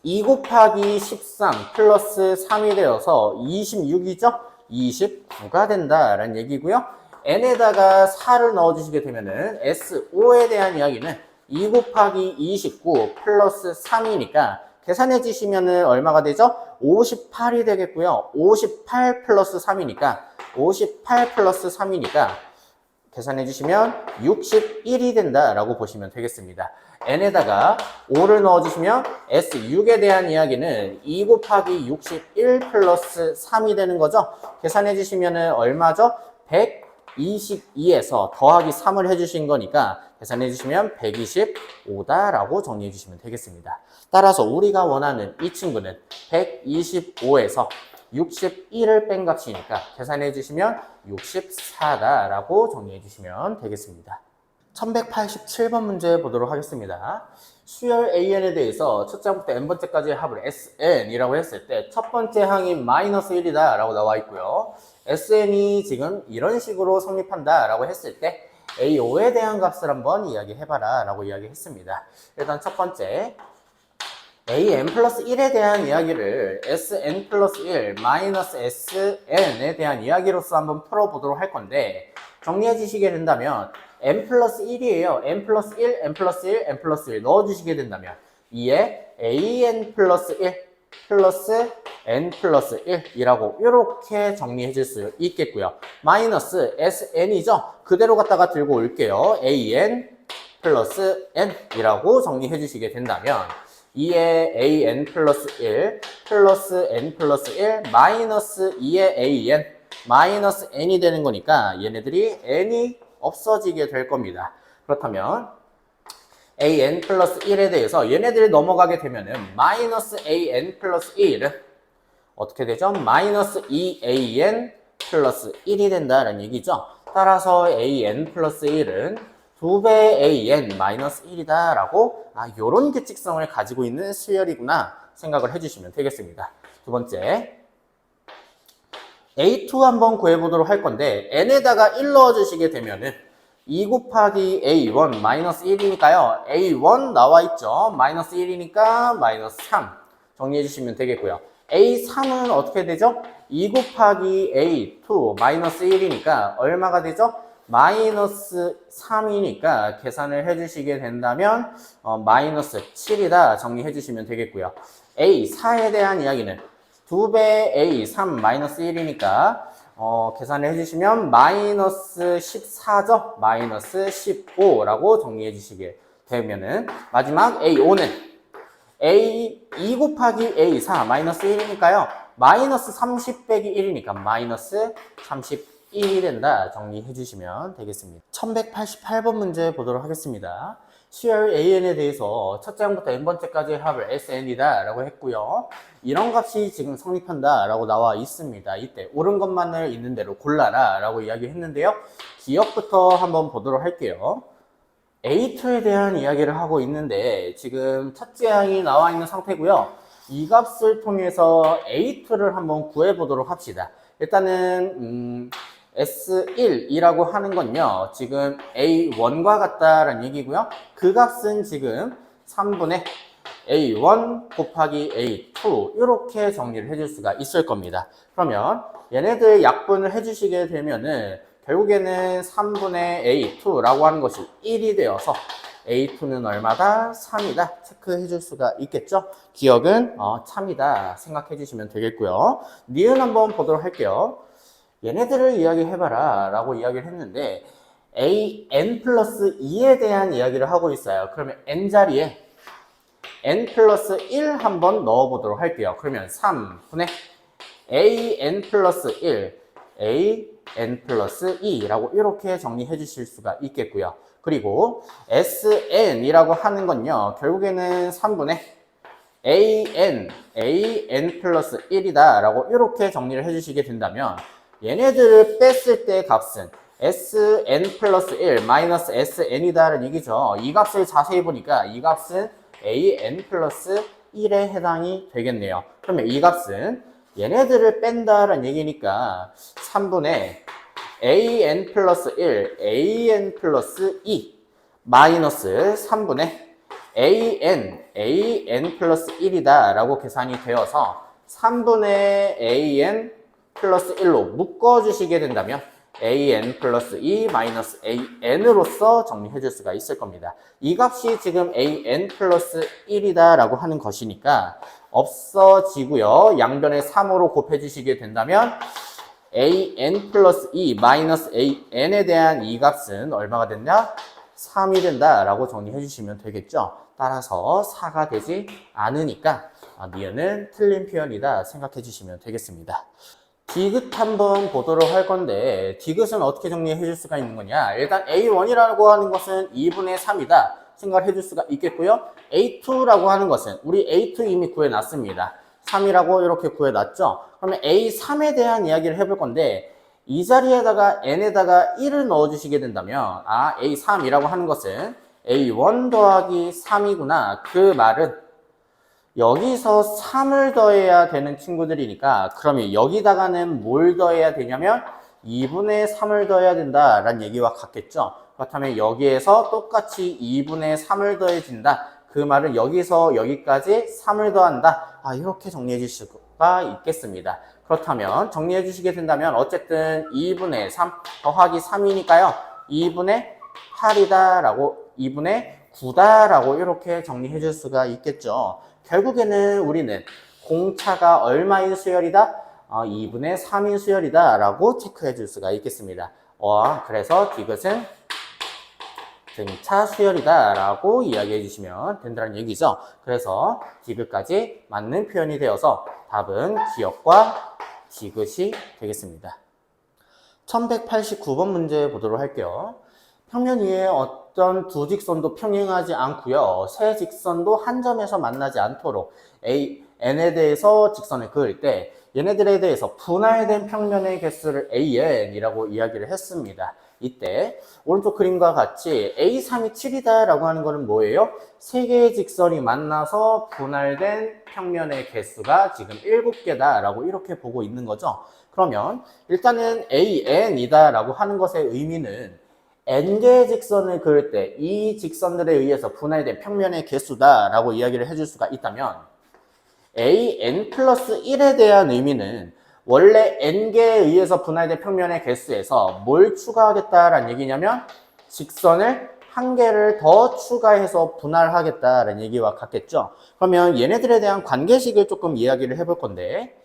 2 곱하기 13 플러스 3이 되어서 26이죠? 29가 된다라는 얘기고요. n에다가 4를 넣어주시게 되면은 S5에 대한 이야기는 2 곱하기 29 플러스 3이니까 계산해 주시면은 얼마가 되죠? 58이 되겠고요. 58 플러스 3이니까 58 플러스 3이니까 계산해 주시면 61이 된다라고 보시면 되겠습니다. n에다가 5를 넣어주시면 S6에 대한 이야기는 2 곱하기 61 플러스 3이 되는 거죠. 계산해 주시면 얼마죠? 122에서 더하기 3을 해주신 거니까 계산해 주시면 125다라고 정리해 주시면 되겠습니다. 따라서 우리가 원하는 이 친구는 125에서 61을 뺀 값이니까 계산해 주시면 64다라고 정리해 주시면 되겠습니다. 1187번 문제 보도록 하겠습니다. 수열 AN에 대해서 첫째 항부터 n번째까지의 합을 SN이라고 했을 때 첫 번째 항이 마이너스 1이다 라고 나와 있고요. SN이 지금 이런 식으로 성립한다 라고 했을 때 A5에 대한 값을 한번 이야기해봐라 라고 이야기했습니다. 일단 첫 번째 AN 플러스 1에 대한 이야기를 SN 플러스 1 마이너스 SN에 대한 이야기로서 한번 풀어보도록 할 건데 정리해 주시게 된다면 n 플러스 1이에요. n 플러스 1, n 플러스 1, n 플러스 1 넣어주시게 된다면 이에 an 플러스 1 플러스 n 플러스 1이라고 이렇게 정리해 줄 수 있겠고요. 마이너스 sn이죠. 그대로 갖다가 들고 올게요. an 플러스 n이라고 정리해 주시게 된다면 이에 an 플러스 1 플러스 n 플러스 1 마이너스 2의 an 마이너스 n이 되는 거니까 얘네들이 n이 없어지게 될 겁니다. 그렇다면 an 플러스 1에 대해서 얘네들이 넘어가게 되면은 마이너스 an 플러스 1은 어떻게 되죠? 마이너스 2an 플러스 1이 된다는 얘기죠. 따라서 an 플러스 1은 2배 an 마이너스 1이다 라고 요런 규칙성을 가지고 있는 수열이구나 생각을 해주시면 되겠습니다. 두 번째 A2 한번 구해보도록 할 건데 n에다가 1 넣어주시게 되면은 2 곱하기 A1 마이너스 1이니까요. A1 나와 있죠. 마이너스 1이니까 마이너스 3 정리해 주시면 되겠고요. A3은 어떻게 되죠? 2 곱하기 A2 마이너스 1이니까 얼마가 되죠? 마이너스 3이니까 계산을 해주시게 된다면 마이너스 7이다 정리해 주시면 되겠고요. A4에 대한 이야기는 2배 A3 마이너스 1이니까 계산을 해주시면 마이너스 14죠? 마이너스 15라고 정리해 주시게 되면은 마지막 A5는 A2 곱하기 A4 마이너스 1이니까요. 마이너스 30 빼기 1이니까 마이너스 31이 된다 정리해 주시면 되겠습니다. 1188번 문제 보도록 하겠습니다. 수열 AN에 대해서 첫째 항부터 n번째까지의 합을 SN이다 라고 했고요. 이런 값이 지금 성립한다 라고 나와 있습니다. 이때 옳은 것만을 있는 대로 골라라 라고 이야기했는데요. 기억부터 한번 보도록 할게요. A2에 대한 이야기를 하고 있는데 지금 첫째 항이 나와 있는 상태고요. 이 값을 통해서 A2를 한번 구해 보도록 합시다. 일단은 S1이라고 하는 건요, 지금 A1과 같다라는 얘기고요. 그 값은 지금 3분의 A1 곱하기 A2 이렇게 정리를 해줄 수가 있을 겁니다. 그러면 얘네들 약분을 해주시게 되면은 결국에는 3분의 A2라고 하는 것이 1이 되어서 A2는 얼마다? 3이다. 체크해 줄 수가 있겠죠? 기억은 참이다 생각해 주시면 되겠고요. 니은 한번 보도록 할게요. 얘네들을 이야기해봐라 라고 이야기를 했는데 an 플러스 2에 대한 이야기를 하고 있어요. 그러면 n 자리에 n 플러스 1 한번 넣어보도록 할게요. 그러면 3분의 an 플러스 1 an 플러스 2라고 이렇게 정리해 주실 수가 있겠고요. 그리고 sn이라고 하는 건요, 결국에는 3분의 an 플러스 1이다 라고 이렇게 정리를 해주시게 된다면 얘네들을 뺐을 때 값은 sn 플러스 1 마이너스 sn이다 라는 얘기죠. 이 값을 자세히 보니까 이 값은 an 플러스 1에 해당이 되겠네요. 그러면 이 값은 얘네들을 뺀다라는 얘기니까 3분의 an 플러스 1 an 플러스 2 마이너스 3분의 an 플러스 1이다 라고 계산이 되어서 3분의 an 플러스 1로 묶어주시게 된다면 an 플러스 2 마이너스 an으로서 정리해 줄 수가 있을 겁니다. 이 값이 지금 an 플러스 1이다 라고 하는 것이니까 없어지고요. 양변에 3으로 곱해 주시게 된다면 an 플러스 2 마이너스 an에 대한 이 값은 얼마가 됐냐? 3이 된다 라고 정리해 주시면 되겠죠. 따라서 4가 되지 않으니까 니은은 틀린 표현이다 생각해 주시면 되겠습니다. 디귿 한번 보도록 할 건데 디귿은 어떻게 정리해 줄 수가 있는 거냐, 일단 A1이라고 하는 것은 2분의 3이다 생각을 해줄 수가 있겠고요. A2라고 하는 것은 우리 A2 이미 구해놨습니다. 3이라고 이렇게 구해놨죠. 그러면 A3에 대한 이야기를 해볼 건데 이 자리에다가 n에다가 1을 넣어주시게 된다면 A3이라고 하는 것은 A1 더하기 3이구나. 그 말은 여기서 3을 더해야 되는 친구들이니까 그러면 여기다가는 뭘 더해야 되냐면 2분의 3을 더해야 된다라는 얘기와 같겠죠. 그렇다면 여기에서 똑같이 2분의 3을 더해진다. 그 말은 여기서 여기까지 3을 더한다. 이렇게 정리해 주실 수가 있겠습니다. 그렇다면 정리해 주시게 된다면 어쨌든 2분의 3 더하기 3이니까요. 2분의 8이다 라고 2분의 9다 라고 이렇게 정리해 줄 수가 있겠죠. 결국에는 우리는 공차가 얼마인 수열이다? 2분의 3인 수열이다 라고 체크해 줄 수가 있겠습니다. 그래서 디귿은 등차 수열이다 라고 이야기해 주시면 된다는 얘기죠. 그래서 디귿까지 맞는 표현이 되어서 답은 기역과 디귿이 되겠습니다. 1189번 문제 보도록 할게요. 평면 위에 어떤 두 직선도 평행하지 않고요. 세 직선도 한 점에서 만나지 않도록 n에 대해서 직선을 그을 때 얘네들에 대해서 분할된 평면의 개수를 an이라고 이야기를 했습니다. 이때 오른쪽 그림과 같이 A3이 7이다 라고 하는 거는 뭐예요? 세 개의 직선이 만나서 분할된 평면의 개수가 지금 7개다 라고 이렇게 보고 있는 거죠. 그러면 일단은 an이다 라고 하는 것의 의미는 n개의 직선을 그을 때 이 직선들에 의해서 분할된 평면의 개수다 라고 이야기를 해줄 수가 있다면 an 플러스 1에 대한 의미는 원래 n개에 의해서 분할된 평면의 개수에서 뭘 추가하겠다라는 얘기냐면 직선을 한 개를 더 추가해서 분할하겠다라는 얘기와 같겠죠. 그러면 얘네들에 대한 관계식을 조금 이야기를 해볼 건데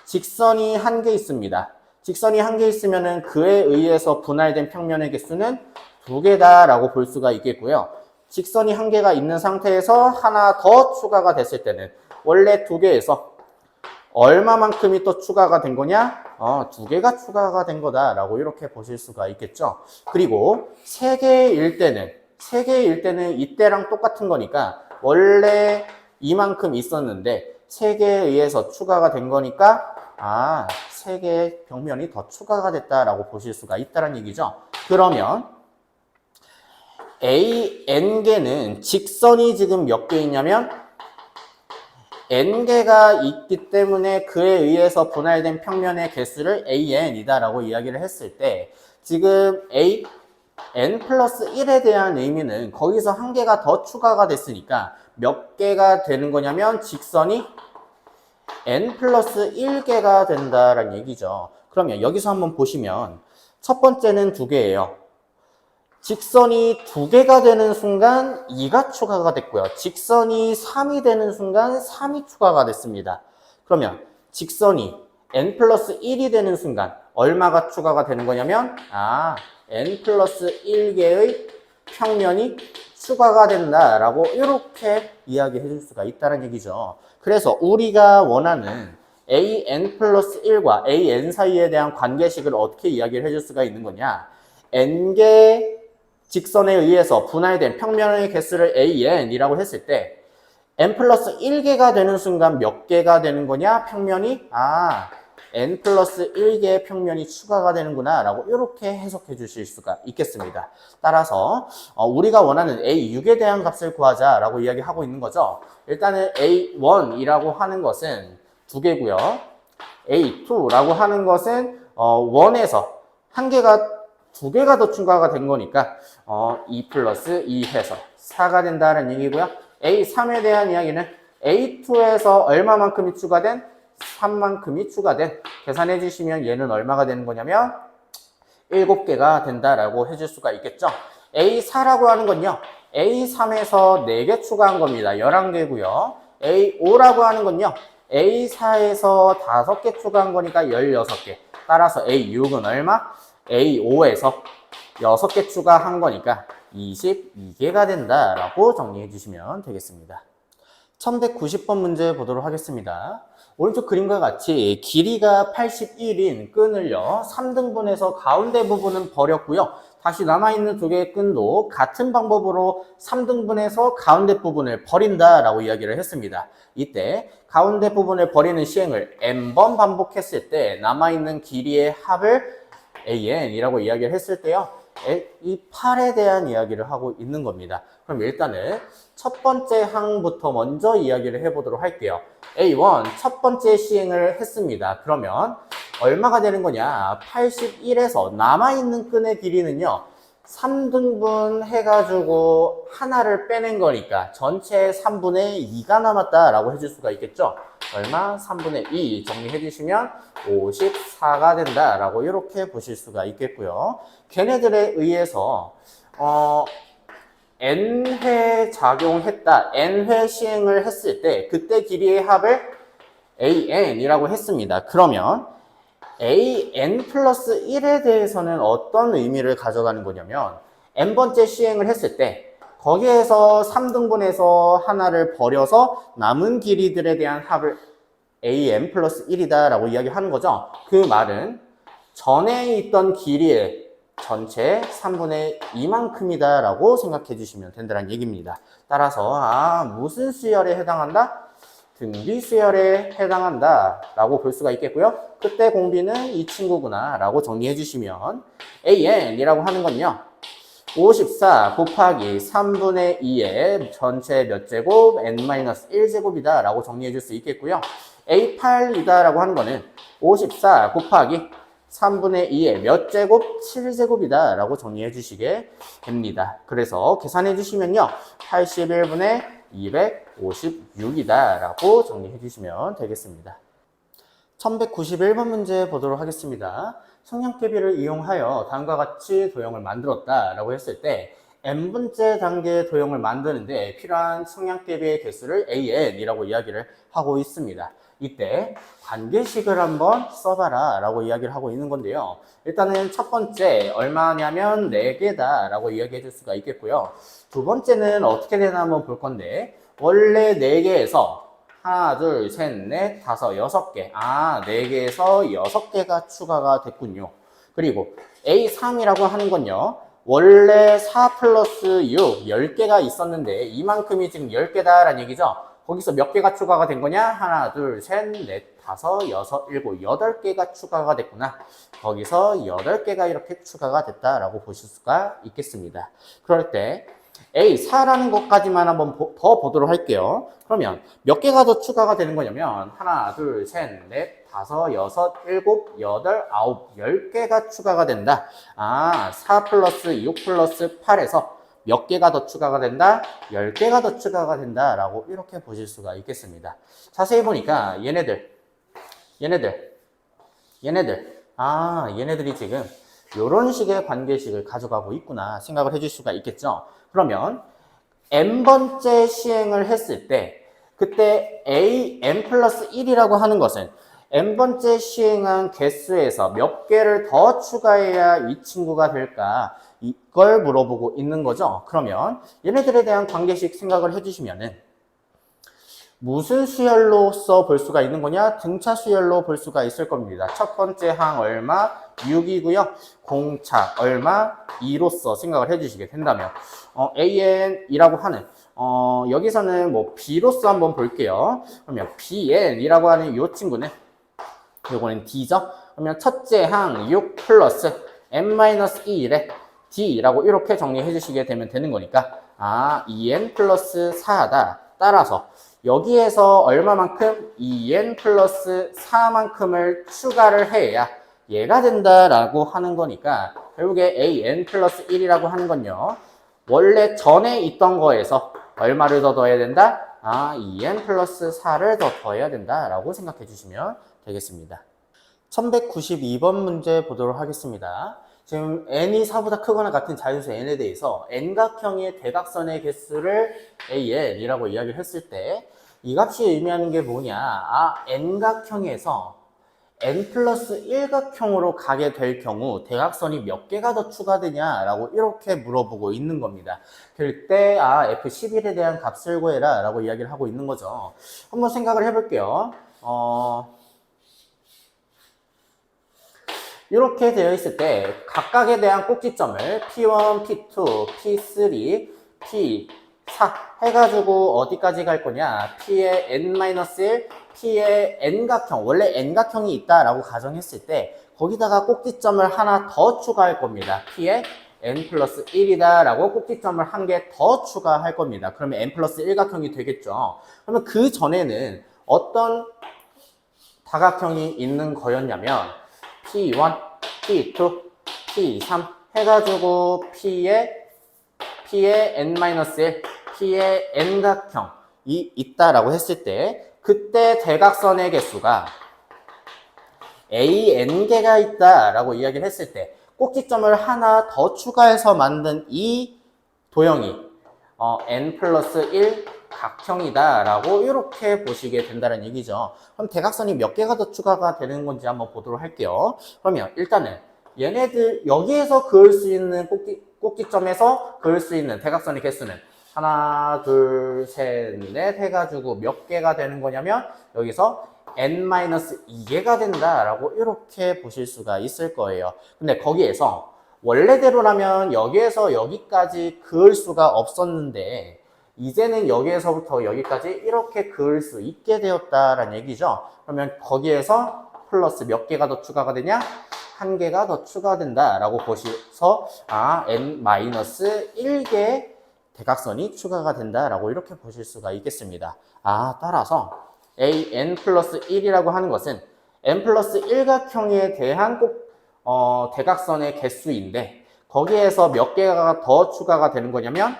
직선이 한 개 있습니다. 직선이 한 개 있으면은 그에 의해서 분할된 평면의 개수는 2개다 라고 볼 수가 있겠고요. 직선이 한 개가 있는 상태에서 하나 더 추가가 됐을 때는 원래 2개에서 얼마만큼이 또 추가가 된 거냐? 2개가 추가가 된 거다 라고 이렇게 보실 수가 있겠죠. 그리고 3개일 때는 이때랑 똑같은 거니까 원래 이만큼 있었는데 3개에 의해서 추가가 된 거니까 3개의 평면이 더 추가가 됐다라고 보실 수가 있다는 얘기죠. 그러면 n개는 직선이 지금 몇 개 있냐면 n개가 있기 때문에 그에 의해서 분할된 평면의 개수를 an이다 라고 이야기를 했을 때 지금 n 플러스 1에 대한 의미는 거기서 한 개가 더 추가가 됐으니까 몇 개가 되는 거냐면 직선이 n 플러스 1개가 된다라는 얘기죠. 그러면 여기서 한번 보시면 첫 번째는 2개예요. 직선이 2개가 되는 순간 2가 추가가 됐고요. 직선이 3이 되는 순간 3이 추가가 됐습니다. 그러면 직선이 n 플러스 1이 되는 순간 얼마가 추가가 되는 거냐면 n 플러스 1개의 평면이 추가가 된다라고 이렇게 이야기해 줄 수가 있다는 얘기죠. 그래서 우리가 원하는 an 플러스 1과 an 사이에 대한 관계식을 어떻게 이야기를 해줄 수가 있는 거냐. n개 직선에 의해서 분할된 평면의 개수를 an이라고 했을 때 n 플러스 1개가 되는 순간 몇 개가 되는 거냐? 평면이 n 플러스 1개의 평면이 추가가 되는구나 라고 이렇게 해석해 주실 수가 있겠습니다. 따라서 우리가 원하는 A6에 대한 값을 구하자 라고 이야기하고 있는 거죠. 일단은 A1이라고 하는 것은 2개고요. A2라고 하는 것은 1에서 한 개가 2개가 더 추가가 된 거니까 2 플러스 2 해서 4가 된다는 얘기고요. A3에 대한 이야기는 A2에서 얼마만큼이 추가된? 3만큼이 추가된. 계산해 주시면 얘는 얼마가 되는 거냐면 7개가 된다라고 해줄 수가 있겠죠. A4라고 하는 건요. A3에서 4개 추가한 겁니다. 11개고요. A5라고 하는 건요. A4에서 5개 추가한 거니까 16개. 따라서 A6은 얼마? A5에서 6개 추가한 거니까 22개가 된다라고 정리해 주시면 되겠습니다. 1190번 문제 보도록 하겠습니다. 오른쪽 그림과 같이 길이가 81인 끈을요 3등분해서 가운데 부분은 버렸고요. 다시 남아있는 2개의 끈도 같은 방법으로 3등분해서 가운데 부분을 버린다라고 이야기를 했습니다. 이때 가운데 부분을 버리는 시행을 n번 반복했을 때 남아있는 길이의 합을 an이라고 이야기를 했을 때요. 이 8에 대한 이야기를 하고 있는 겁니다. 그럼 일단은 첫 번째 항부터 먼저 이야기를 해보도록 할게요. A1 첫 번째 시행을 했습니다. 그러면 얼마가 되는 거냐? 81에서 남아있는 끈의 길이는요. 3등분 해가지고 하나를 빼낸 거니까 전체 3분의 2가 남았다라고 해줄 수가 있겠죠. 얼마? 3분의 2 정리해 주시면 54가 된다라고 이렇게 보실 수가 있겠고요. 걔네들에 의해서 n회 작용했다, n회 시행을 했을 때 그때 길이의 합을 an이라고 했습니다. 그러면 an 플러스 1에 대해서는 어떤 의미를 가져가는 거냐면 n번째 시행을 했을 때 거기에서 3등분해서 하나를 버려서 남은 길이들에 대한 합을 an 플러스 1이다 라고 이야기하는 거죠. 그 말은 전에 있던 길이의 전체 3분의 2만큼이다 라고 생각해 주시면 된다는 얘기입니다. 따라서 무슨 수열에 해당한다? 등비 수열에 해당한다 라고 볼 수가 있겠고요. 그때 공비는 이 친구구나 라고 정리해 주시면 an이라고 하는 건요 54 곱하기 3분의 2의 전체 몇 제곱 n-1제곱이다 라고 정리해 줄 수 있겠고요. A8이다 라고 하는 거는 54 곱하기 3분의 2의 몇 제곱? 7제곱이다 라고 정리해 주시게 됩니다. 그래서 계산해 주시면요 81분의 256이다 라고 정리해 주시면 되겠습니다. 1191번 문제 보도록 하겠습니다. 성량대비를 이용하여 다음과 같이 도형을 만들었다 라고 했을 때 n번째 단계의 도형을 만드는데 필요한 성량대비의 개수를 an이라고 이야기를 하고 있습니다. 이때 관계식을 한번 써봐라 라고 이야기를 하고 있는 건데요. 일단은 첫 번째 얼마냐면 4개다 라고 이야기해 줄 수가 있겠고요. 두 번째는 어떻게 되나 한번 볼 건데 원래 4개에서 하나, 둘, 셋, 넷, 다섯, 6개. 4개에서 6개가 추가가 됐군요. 그리고 A3이라고 하는 건요. 원래 4 플러스 6, 10개가 있었는데 이만큼이 지금 10개다라는 얘기죠. 거기서 몇 개가 추가가 된 거냐? 하나, 둘, 셋, 넷, 다섯, 여섯, 일곱, 8개가 추가가 됐구나. 거기서 8개가 이렇게 추가가 됐다라고 보실 수가 있겠습니다. 그럴 때 A 4라는 것까지만 한번 더 보도록 할게요. 그러면 몇 개가 더 추가가 되는 거냐면 하나, 둘, 셋, 넷, 다섯, 여섯, 일곱, 여덟, 아홉, 10개가 추가가 된다. 4 플러스 6 플러스 8에서 몇 개가 더 추가가 된다? 10개가 더 추가가 된다 라고 이렇게 보실 수가 있겠습니다. 자세히 보니까 얘네들이 지금 이런 식의 관계식을 가져가고 있구나 생각을 해줄 수가 있겠죠. 그러면 n번째 시행을 했을 때 그때 n 플러스 1이라고 하는 것은 n번째 시행한 개수에서 몇 개를 더 추가해야 이 친구가 될까 이걸 물어보고 있는 거죠. 그러면 얘네들에 대한 관계식 생각을 해주시면은 무슨 수열로서 볼 수가 있는 거냐? 등차 수열로 볼 수가 있을 겁니다. 첫 번째 항 얼마? 6이고요. 공차 얼마? 2로서 생각을 해주시게 된다면 AN이라고 하는 여기서는 뭐 B로서 한번 볼게요. 그러면 BN이라고 하는 이 친구는 요거는 D죠. 그러면 첫째 항 6 플러스 N-2래 D라고 이렇게 정리해 주시게 되면 되는 거니까 2N 플러스 4다. 따라서 여기에서 얼마만큼 2N 플러스 4만큼을 추가를 해야 얘가 된다라고 하는 거니까 결국에 AN 플러스 1이라고 하는 건요. 원래 전에 있던 거에서 얼마를 더 더해야 된다? 2N 플러스 4를 더 더해야 된다라고 생각해 주시면 되겠습니다. 1192번 문제 보도록 하겠습니다. 지금 n이 4보다 크거나 같은 자연수 n에 대해서 n각형의 대각선의 개수를 an이라고 이야기를 했을 때 이 값이 의미하는 게 뭐냐? n각형에서 n 플러스 1각형으로 가게 될 경우 대각선이 몇 개가 더 추가되냐라고 이렇게 물어보고 있는 겁니다. 그럴 때 F11에 대한 값을 구해라 라고 이야기를 하고 있는 거죠. 한번 생각을 해볼게요. 이렇게 되어 있을 때 각각에 대한 꼭지점을 P1, P2, P3, P4 해가지고 어디까지 갈 거냐? P의 N-1, P의 N각형, 원래 N각형이 있다라고 가정했을 때 거기다가 꼭지점을 하나 더 추가할 겁니다. P의 N 플러스 1이다 라고 꼭지점을 한 개 더 추가할 겁니다. 그러면 N 플러스 1각형이 되겠죠. 그러면 그 전에는 어떤 다각형이 있는 거였냐면 P1, P2, P3 해가지고 P의 N-1, P의 N각형이 있다라고 했을 때 그때 대각선의 개수가 AN개가 있다라고 이야기를 했을 때 꼭지점을 하나 더 추가해서 만든 이 도형이 N 플러스 1 각형이다 라고 이렇게 보시게 된다는 얘기죠. 그럼 대각선이 몇 개가 더 추가가 되는 건지 한번 보도록 할게요. 그러면 일단은 얘네들 여기에서 그을 수 있는 꼭지점에서 그을 수 있는 대각선의 개수는 하나, 둘, 셋, 넷 해가지고 몇 개가 되는 거냐면 여기서 N-2개가 된다라고 이렇게 보실 수가 있을 거예요. 근데 거기에서 원래대로라면 여기에서 여기까지 그을 수가 없었는데 이제는 여기에서부터 여기까지 이렇게 그을 수 있게 되었다라는 얘기죠. 그러면 거기에서 플러스 몇 개가 더 추가가 되냐? 한 개가 더 추가된다라고 보셔서 N-1개 대각선이 추가가 된다라고 이렇게 보실 수가 있겠습니다. 따라서 AN 플러스 1이라고 하는 것은 N 플러스 1각형에 대한 대각선의 개수인데 거기에서 몇 개가 더 추가가 되는 거냐면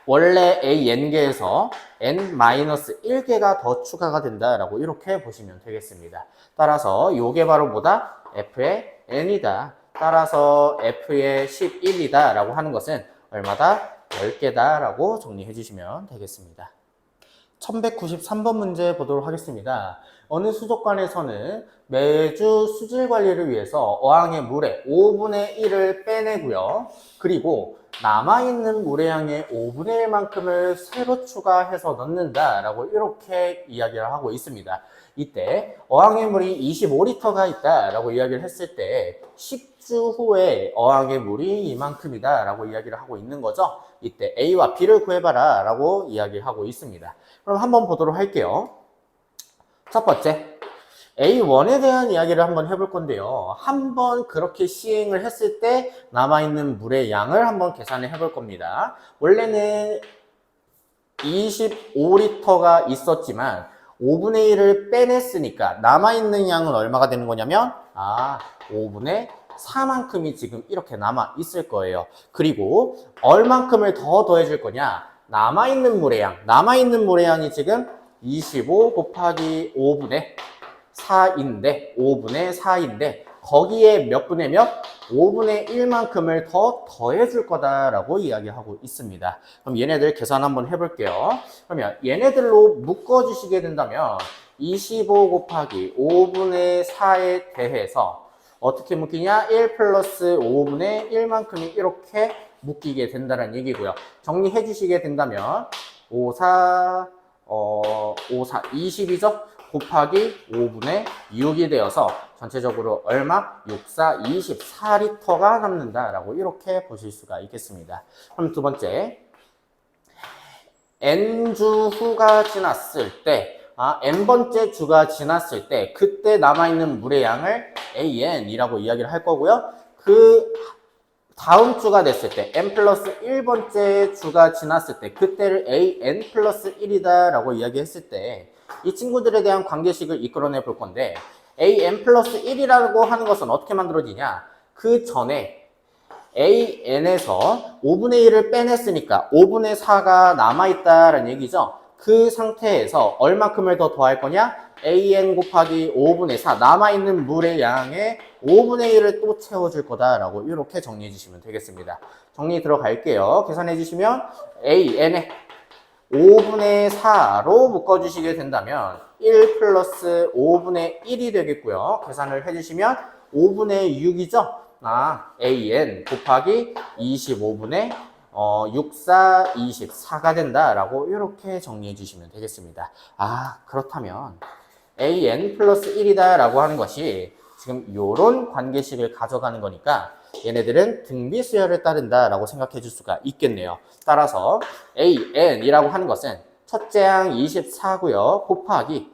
원래 AN개에서 N-1개가 더 추가가 된다라고 이렇게 보시면 되겠습니다. 따라서 요게 바로 뭐다? F의 N이다. 따라서 F의 11이다 라고 하는 것은 얼마다? 10개다 라고 정리해 주시면 되겠습니다. 1193번 문제 보도록 하겠습니다. 어느 수족관에서는 매주 수질 관리를 위해서 어항의 물의 5분의 1을 빼내고요. 그리고 남아있는 물의 양의 5분의 1만큼을 새로 추가해서 넣는다 라고 이렇게 이야기를 하고 있습니다. 이때 어항의 물이 25리터가 있다 라고 이야기를 했을 때 10주 후에 어항의 물이 이만큼이다 라고 이야기를 하고 있는 거죠. 이때 A와 B를 구해봐라 라고 이야기하고 있습니다. 그럼 한번 보도록 할게요. 첫 번째, A1에 대한 이야기를 한번 해볼 건데요. 한번 그렇게 시행을 했을 때 남아있는 물의 양을 한번 계산을 해볼 겁니다. 원래는 25리터가 있었지만 5분의 1을 빼냈으니까 남아있는 양은 얼마가 되는 거냐면 5분의 4만큼이 지금 이렇게 남아 있을 거예요. 그리고 얼만큼을 더 더해줄 거냐? 남아있는 물의 양이 지금 25 곱하기 5분의 5분의 4인데 거기에 몇 분의 몇? 5분의 1만큼을 더 더해줄 거다라고 이야기하고 있습니다. 그럼 얘네들 계산 한번 해볼게요. 그러면 얘네들로 묶어주시게 된다면 25 곱하기 5분의 4에 대해서 어떻게 묶이냐? 1 플러스 5분의 1만큼이 이렇게 묶이게 된다는 얘기고요. 정리해 주시게 된다면 5, 4, 20이죠? 곱하기 5분의 6이 되어서 전체적으로 얼마? 6, 4, 24리터가 남는다라고 이렇게 보실 수가 있겠습니다. 그럼 두 번째, n주 후가 지났을 때, n번째 주가 지났을 때 그때 남아있는 물의 양을 AN이라고 이야기를 할 거고요. 그 다음 주가 됐을 때 n 플러스 1번째 주가 지났을 때 그때를 AN 플러스 1이다 라고 이야기했을 때 이 친구들에 대한 관계식을 이끌어내 볼 건데 AN 플러스 1이라고 하는 것은 어떻게 만들어지냐? 그 전에 AN에서 5분의 1을 빼냈으니까 5분의 4가 남아있다라는 얘기죠. 그 상태에서 얼마큼을 더 더할 거냐? AN 곱하기 5분의 4 남아있는 물의 양의 5분의 1을 또 채워줄 거다라고 이렇게 정리해 주시면 되겠습니다. 정리 들어갈게요. 계산해 주시면 AN에 5분의 4로 묶어주시게 된다면 1 플러스 5분의 1이 되겠고요. 계산을 해주시면 5분의 6이죠. AN 곱하기 25분의 6, 4, 24가 된다라고 이렇게 정리해 주시면 되겠습니다. 그렇다면 AN 플러스 1이다 라고 하는 것이 지금 이런 관계식을 가져가는 거니까 얘네들은 등비수열을 따른다 라고 생각해 줄 수가 있겠네요. 따라서 AN이라고 하는 것은 첫째 항 24고요. 곱하기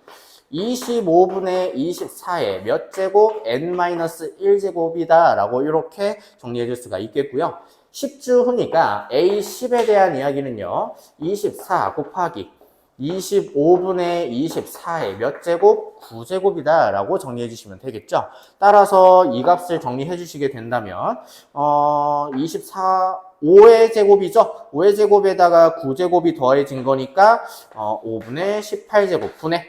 25분의 24의 몇 제곱? n-1제곱이다 라고 이렇게 정리해 줄 수가 있겠고요. 10주 후니까 A10에 대한 이야기는요. 24 곱하기 25분의 24의 몇 제곱? 9제곱이다 라고 정리해 주시면 되겠죠. 따라서 이 값을 정리해 주시게 된다면 5의 제곱이죠. 5의 제곱에다가 9제곱이 더해진 거니까 5분의 18제곱 분의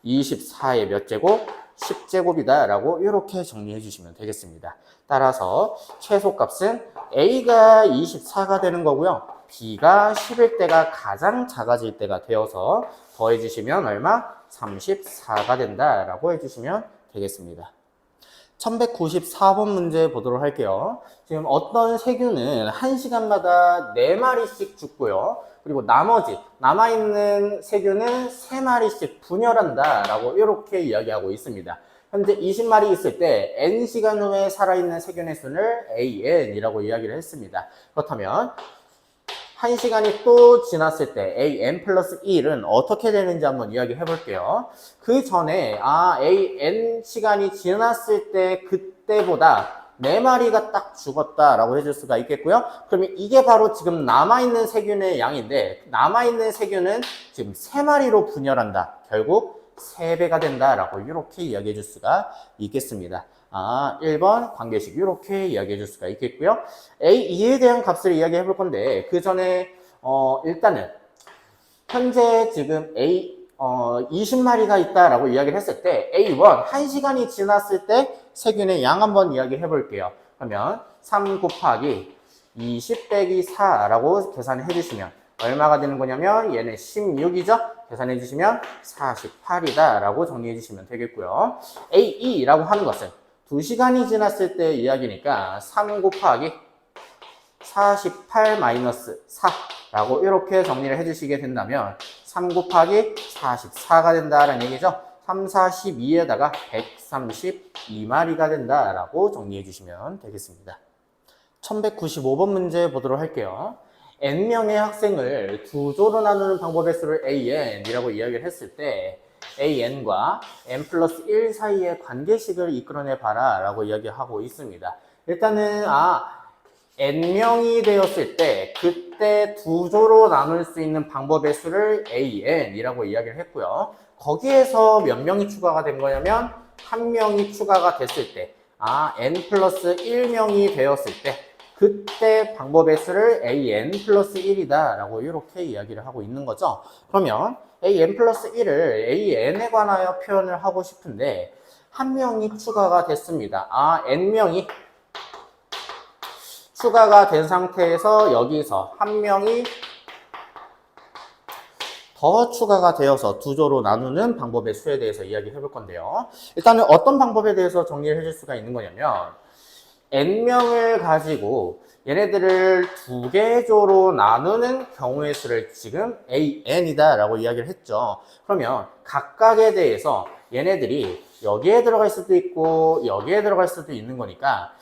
24의 몇 제곱? 10제곱이다 라고 이렇게 정리해 주시면 되겠습니다. 따라서 최소값은 A가 24가 되는 거고요. B가 10일 때가 가장 작아질 때가 되어서 더해주시면 얼마? 34가 된다라고 해주시면 되겠습니다. 1194번 문제 보도록 할게요. 지금 어떤 세균은 1시간마다 4마리씩 죽고요. 그리고 나머지 남아있는 세균은 3마리씩 분열한다 라고 이렇게 이야기하고 있습니다. 현재 20마리 있을 때 n시간 후에 살아있는 세균의 수를 AN이라고 이야기를 했습니다. 그렇다면 1시간이 또 지났을 때 AN 플러스 1은 어떻게 되는지 한번 이야기해 볼게요. 그 전에 AN 시간이 지났을 때 그때보다 4마리가 딱 죽었다라고 해줄 수가 있겠고요. 그러면 이게 바로 지금 남아있는 세균의 양인데 남아있는 세균은 지금 3마리로 분열한다. 결국 3배가 된다라고 이렇게 이야기해 줄 수가 있겠습니다. 1번 관계식 이렇게 이야기해 줄 수가 있겠고요. A2에 대한 값을 이야기해 볼 건데 그 전에 일단은 현재 지금 20마리가 있다라고 이야기를 했을 때 A1 1시간이 지났을 때 세균의 양 한번 이야기해 볼게요. 그러면 3 곱하기 20 빼기 4라고 계산해 주시면 얼마가 되는 거냐면 얘는 16이죠? 계산해 주시면 48이다 라고 정리해 주시면 되겠고요. A2라고 하는 것은 2시간이 지났을 때 이야기니까 3 곱하기 48 마이너스 4라고 이렇게 정리를 해주시게 된다면 3 곱하기 44가 된다라는 얘기죠. 3, 42에다가 132마리가 된다라고 정리해 주시면 되겠습니다. 1195번 문제 보도록 할게요. n명의 학생을 2조로 나누는 방법의 수를 AN이라고 이야기를 했을 때 AN과 N 플러스 1 사이의 관계식을 이끌어내 봐라 라고 이야기하고 있습니다. 일단은 N명이 되었을 때 그때 두 조로 나눌 수 있는 방법의 수를 AN이라고 이야기를 했고요. 거기에서 몇 명이 추가가 된 거냐면 한 명이 추가가 됐을 때 N 플러스 1명이 되었을 때 그때 방법의 수를 AN 플러스 1이다 라고 이렇게 이야기를 하고 있는 거죠. 그러면 AN 플러스 1을 AN에 관하여 표현을 하고 싶은데 한 명이 추가가 됐습니다. N명이 추가가 된 상태에서 여기서 한 명이 더 추가가 되어서 두 조로 나누는 방법의 수에 대해서 이야기해 볼 건데요. 일단은 어떤 방법에 대해서 정리를 해줄 수가 있는 거냐면 N명을 가지고 얘네들을 두 개 조로 나누는 경우의 수를 지금 AN이다 라고 이야기를 했죠. 그러면 각각에 대해서 얘네들이 여기에 들어갈 수도 있고 여기에 들어갈 수도 있는 거니까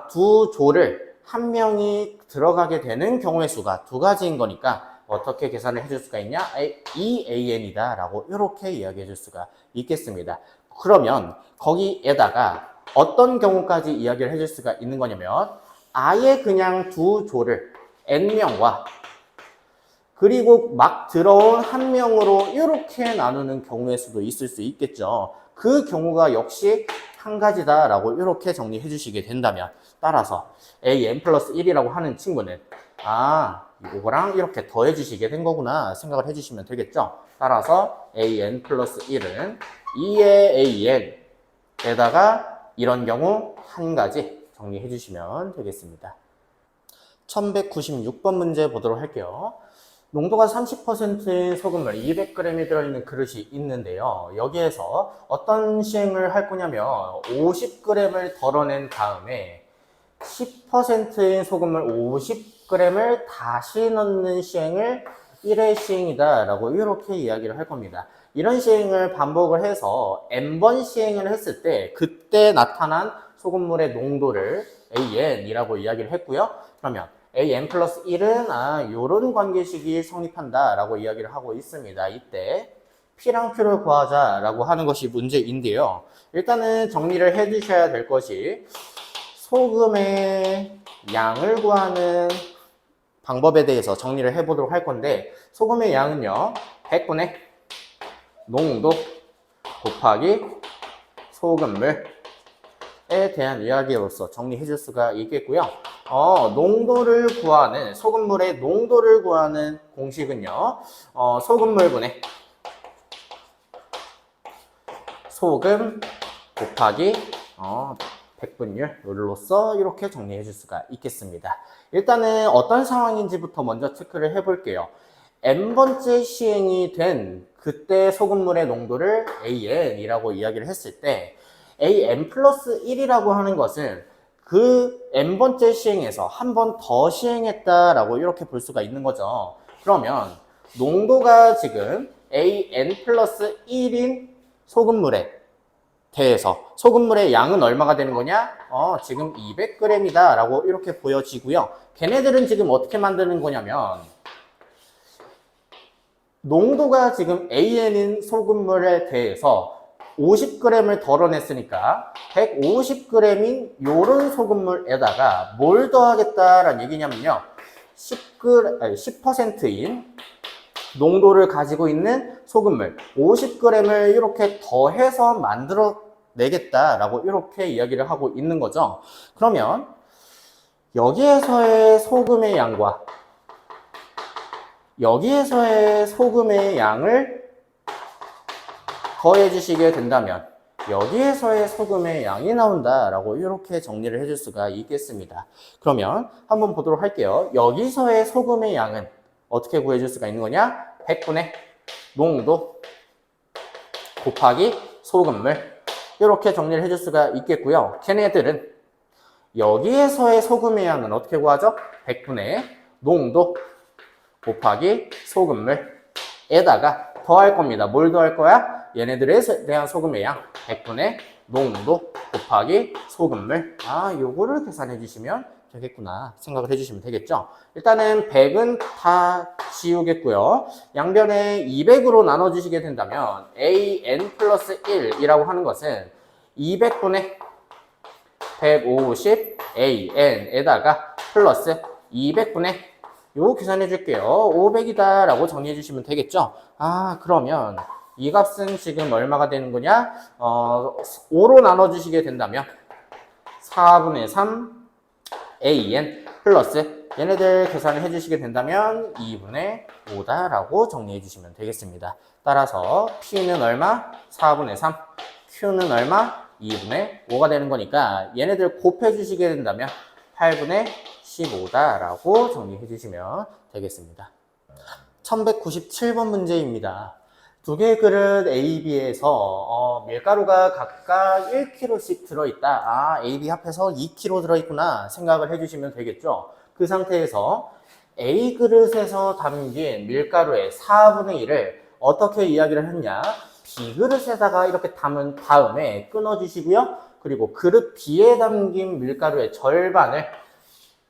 두 조를 한 명이 들어가게 되는 경우의 수가 두 가지인 거니까 어떻게 계산을 해줄 수가 있냐? EAN이다 라고 이렇게 이야기해 줄 수가 있겠습니다. 그러면 거기에다가 어떤 경우까지 이야기를 해줄 수가 있는 거냐면 아예 그냥 두 조를 N명과 그리고 막 들어온 한 명으로 이렇게 나누는 경우의 수도 있을 수 있겠죠. 그 경우가 역시 한 가지다 라고 이렇게 정리해 주시게 된다면 따라서 AN 플러스 1이라고 하는 친구는 이거랑 이렇게 더해 주시게 된 거구나 생각을 해 주시면 되겠죠. 따라서 AN 플러스 1은 2의 AN에다가 이런 경우 한 가지 정리해 주시면 되겠습니다. 1196번 문제 보도록 할게요. 농도가 30%인 소금물 200g이 들어있는 그릇이 있는데요. 여기에서 어떤 시행을 할 거냐면 50g을 덜어낸 다음에 10%인 소금물 50g을 다시 넣는 시행을 1회 시행이다 라고 이렇게 이야기를 할 겁니다. 이런 시행을 반복을 해서 n번 시행을 했을 때 그때 나타난 소금물의 농도를 AN이라고 이야기를 했고요. 그러면 AN 플러스 1은 요런 관계식이 성립한다 라고 이야기를 하고 있습니다. 이때 P랑 Q를 구하자 라고 하는 것이 문제인데요. 일단은 정리를 해 주셔야 될 것이 소금의 양을 구하는 방법에 대해서 정리를 해 보도록 할 건데 소금의 양은요 100분의 농도 곱하기 소금물에 대한 이야기로서 정리해 줄 수가 있겠고요. 농도를 구하는 소금물의 농도를 구하는 공식은요 소금물분의 소금 곱하기 100분율로서 이렇게 정리해 줄 수가 있겠습니다. 일단은 어떤 상황인지부터 먼저 체크를 해 볼게요. n번째 시행이 된 그때 소금물의 농도를 AN이라고 이야기를 했을 때 AN 플러스 1이라고 하는 것은 그 n번째 시행에서 한 번 더 시행했다라고 이렇게 볼 수가 있는 거죠. 그러면 농도가 지금 AN 플러스 1인 소금물에 대해서 소금물의 양은 얼마가 되는 거냐? 지금 200g이다 라고 이렇게 보여지고요. 걔네들은 지금 어떻게 만드는 거냐면 농도가 지금 AN인 소금물에 대해서 50g을 덜어냈으니까 150g인 요런 소금물에다가 뭘 더하겠다라는 얘기냐면요. 10%인 농도를 가지고 있는 소금물 50g을 이렇게 더해서 만들어내겠다라고 이렇게 이야기를 하고 있는 거죠. 그러면 여기에서의 소금의 양과 여기에서의 소금의 양을 더해 주시게 된다면 여기에서의 소금의 양이 나온다라고 이렇게 정리를 해줄 수가 있겠습니다. 그러면 한번 보도록 할게요. 여기서의 소금의 양은 어떻게 구해줄 수가 있는 거냐? 100분의 농도 곱하기 소금물 이렇게 정리를 해줄 수가 있겠고요. 걔네들은 여기에서의 소금의 양은 어떻게 구하죠? 100분의 농도 곱하기 소금물에다가 더할 겁니다. 뭘 더할 거야? 얘네들에 대한 소금의 양 100분의 농도 곱하기 소금물 요거를 계산해 주시면 되겠구나 생각을 해주시면 되겠죠. 일단은 100은 다 지우겠고요. 양변에 200으로 나눠주시게 된다면 an 플러스 1이라고 하는 것은 200분의 150 an에다가 플러스 200분의 요 계산해 줄게요. 500이다 라고 정리해 주시면 되겠죠. 그러면 이 값은 지금 얼마가 되는 거냐? 5로 나눠 주시게 된다면 4분의 3 an 플러스 얘네들 계산을 해 주시게 된다면 2분의 5다 라고 정리해 주시면 되겠습니다. 따라서 p는 얼마? 4분의 3, q는 얼마? 2분의 5가 되는 거니까 얘네들 곱해 주시게 된다면 8분의 15다 라고 정리해 주시면 되겠습니다. 1197번 문제입니다. 두 개의 그릇 A, B에서 밀가루가 각각 1kg씩 들어있다. A, B 합해서 2kg 들어있구나 생각을 해주시면 되겠죠. 그 상태에서 A 그릇에서 담긴 밀가루의 4분의 1을 어떻게 이야기를 했냐? B 그릇에다가 이렇게 담은 다음에 끊어주시고요. 그리고 그릇 B에 담긴 밀가루의 절반을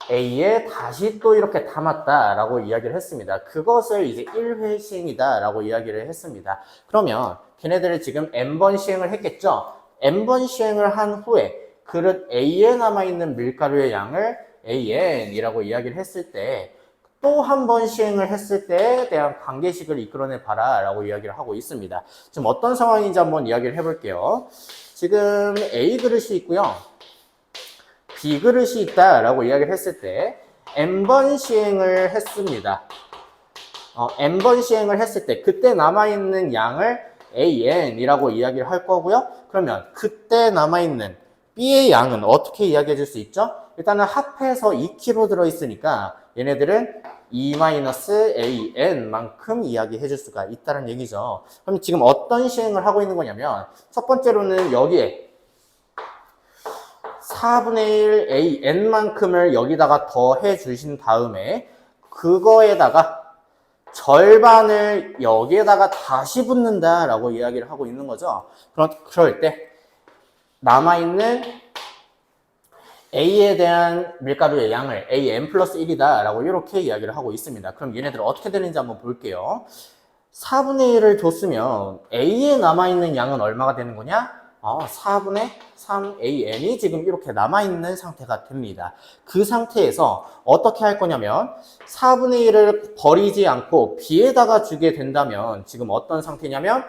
A에 다시 또 이렇게 담았다라고 이야기를 했습니다. 그것을 이제 1회 시행이다라고 이야기를 했습니다. 그러면 걔네들을 지금 n번 시행을 했겠죠? n번 시행을 한 후에 그릇 A에 남아있는 밀가루의 양을 AN이라고 이야기를 했을 때 또 한 번 시행을 했을 때에 대한 관계식을 이끌어내 봐라 라고 이야기를 하고 있습니다. 지금 어떤 상황인지 한번 이야기를 해볼게요. 지금 A 그릇이 있고요. B 그릇이 있다라고 이야기를 했을 때 n번 시행을 했습니다. n번 시행을 했을 때 그때 남아있는 양을 an이라고 이야기를 할 거고요. 그러면 그때 남아있는 b의 양은 어떻게 이야기해 줄 수 있죠? 일단은 합해서 2kg 들어있으니까 얘네들은 2-an만큼 이야기해 줄 수가 있다는 얘기죠. 그럼 지금 어떤 시행을 하고 있는 거냐면 첫 번째로는 여기에 4분의 1 an만큼을 여기다가 더해 주신 다음에 그거에다가 절반을 여기에다가 다시 붓는다라고 이야기를 하고 있는 거죠. 그럴 때 남아있는 A에 대한 밀가루의 양을 an 플러스 1이다 라고 이렇게 이야기를 하고 있습니다. 그럼 얘네들 어떻게 되는지 한번 볼게요. 4분의 1을 줬으면 A에 남아있는 양은 얼마가 되는 거냐? 4분의 3an이 지금 이렇게 남아있는 상태가 됩니다. 그 상태에서 어떻게 할 거냐면 4분의 1을 버리지 않고 B에다가 주게 된다면 지금 어떤 상태냐면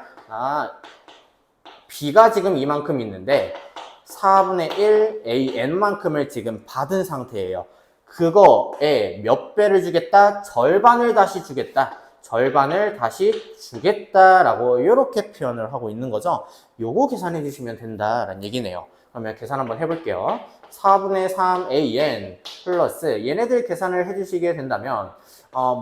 B가 지금 이만큼 있는데 4분의 1 an만큼을 지금 받은 상태예요. 그거에 몇 배를 주겠다? 절반을 다시 주겠다. 절반을 다시 주겠다라고 이렇게 표현을 하고 있는 거죠. 요거 계산해 주시면 된다라는 얘기네요. 그러면 계산 한번 해볼게요. 4분의 3an 플러스 얘네들 계산을 해주시게 된다면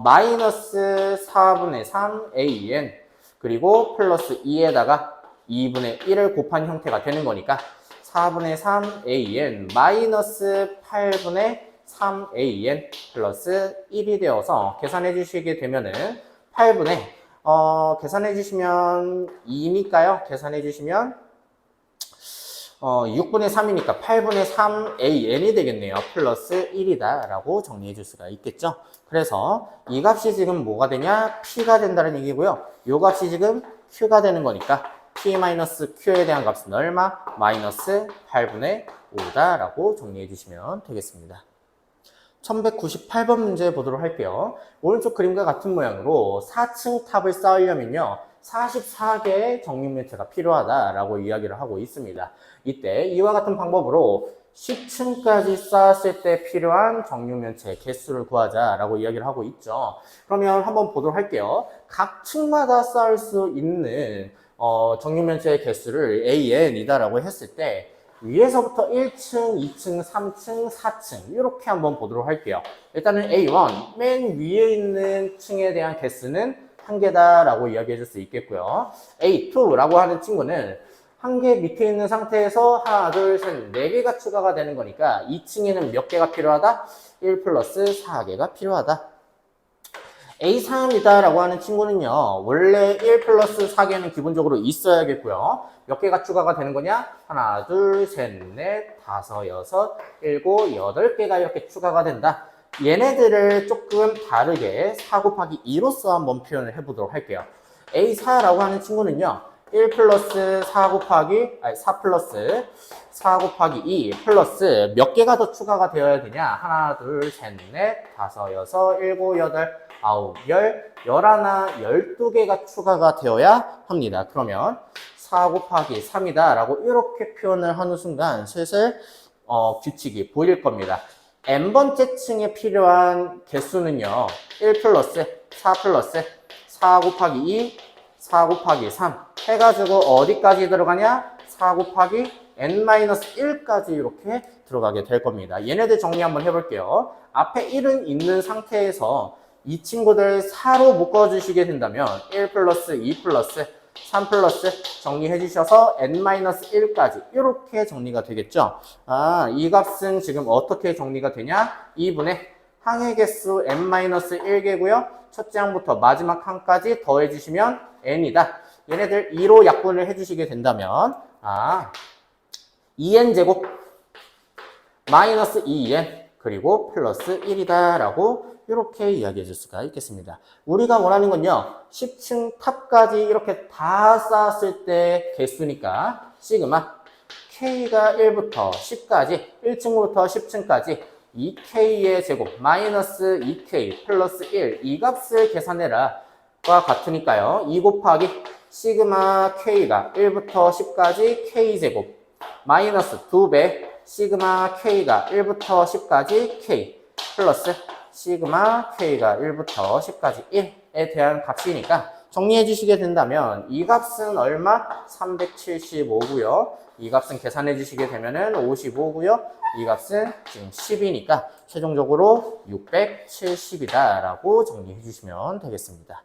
마이너스 4분의 3an 그리고 플러스 2에다가 2분의 1을 곱한 형태가 되는 거니까 4분의 3an 마이너스 8분의 3an 플러스 1이 되어서 계산해 주시게 되면은 8분의 계산해 주시면 2니까요. 계산해 주시면 6분의 3이니까 8분의 3an이 되겠네요. 플러스 1이다 라고 정리해 줄 수가 있겠죠. 그래서 이 값이 지금 뭐가 되냐? p가 된다는 얘기고요. 이 값이 지금 q가 되는 거니까 p-q에 대한 값은 얼마? 마이너스 8분의 5다 라고 정리해 주시면 되겠습니다. 1198번 문제 보도록 할게요. 오른쪽 그림과 같은 모양으로 4층 탑을 쌓으려면요 44개의 정육면체가 필요하다라고 이야기를 하고 있습니다. 이때 이와 같은 방법으로 10층까지 쌓았을 때 필요한 정육면체 개수를 구하자라고 이야기를 하고 있죠. 그러면 한번 보도록 할게요. 각 층마다 쌓을 수 있는 정육면체의 개수를 an이다라고 했을 때 위에서부터 1층, 2층, 3층, 4층 이렇게 한번 보도록 할게요. 일단은 A1 맨 위에 있는 층에 대한 개수는 1개다 라고 이야기해 줄 수 있겠고요. A2라고 하는 친구는 1개 밑에 있는 상태에서 하나, 둘, 셋, 4개가 추가가 되는 거니까 2층에는 몇 개가 필요하다? 1 플러스 4개가 필요하다. A3이다 라고 하는 친구는요, 원래 1 플러스 4개는 기본적으로 있어야겠고요. 몇 개가 추가가 되는 거냐? 하나, 둘, 셋, 넷, 다섯, 여섯, 일곱, 여덟 개가 이렇게 추가가 된다. 얘네들을 조금 다르게 4 곱하기 2로서 한번 표현을 해보도록 할게요. A4라고 하는 친구는요, 1 플러스 4 곱하기, 4 플러스 4 곱하기 2 플러스 몇 개가 더 추가가 되어야 되냐? 하나, 둘, 셋, 넷, 다섯, 여섯, 일곱, 여덟, 아홉, 열, 열하나, 12개가 추가가 되어야 합니다. 그러면 4 곱하기 3이다 라고 이렇게 표현을 하는 순간 슬슬 규칙이 보일 겁니다. n번째 층에 필요한 개수는요, 1 플러스 4 플러스 4 곱하기 2, 4 곱하기 3 해가지고 어디까지 들어가냐? 4 곱하기 n-1까지 이렇게 들어가게 될 겁니다. 얘네들 정리 한번 해볼게요. 앞에 1은 있는 상태에서 이 친구들 4로 묶어주시게 된다면 1 플러스 2 플러스 3 플러스 정리해 주셔서 n-1까지 이렇게 정리가 되겠죠. 이 값은 지금 어떻게 정리가 되냐? 2분의 항의 개수 n-1개고요. 첫째 항부터 마지막 항까지 더해 주시면 n이다. 얘네들 2로 약분을 해 주시게 된다면 2n제곱 마이너스 2n 그리고 플러스 1이다 라고 이렇게 이야기해 줄 수가 있겠습니다. 우리가 원하는 건요, 10층 탑까지 이렇게 다 쌓았을 때 개수니까 시그마 k가 1부터 10까지 1층부터 10층까지 2k의 제곱 마이너스 2k 플러스 1 이 값을 계산해라 과 같으니까요. 2 곱하기 시그마 k가 1부터 10까지 k제곱 마이너스 2배 시그마 k가 1부터 10까지 k 플러스 시그마 k가 1부터 10까지 1에 대한 값이니까 정리해 주시게 된다면 이 값은 얼마? 375고요. 이 값은 계산해 주시게 되면은 55고요. 이 값은 지금 10이니까 최종적으로 670이다 라고 정리해 주시면 되겠습니다.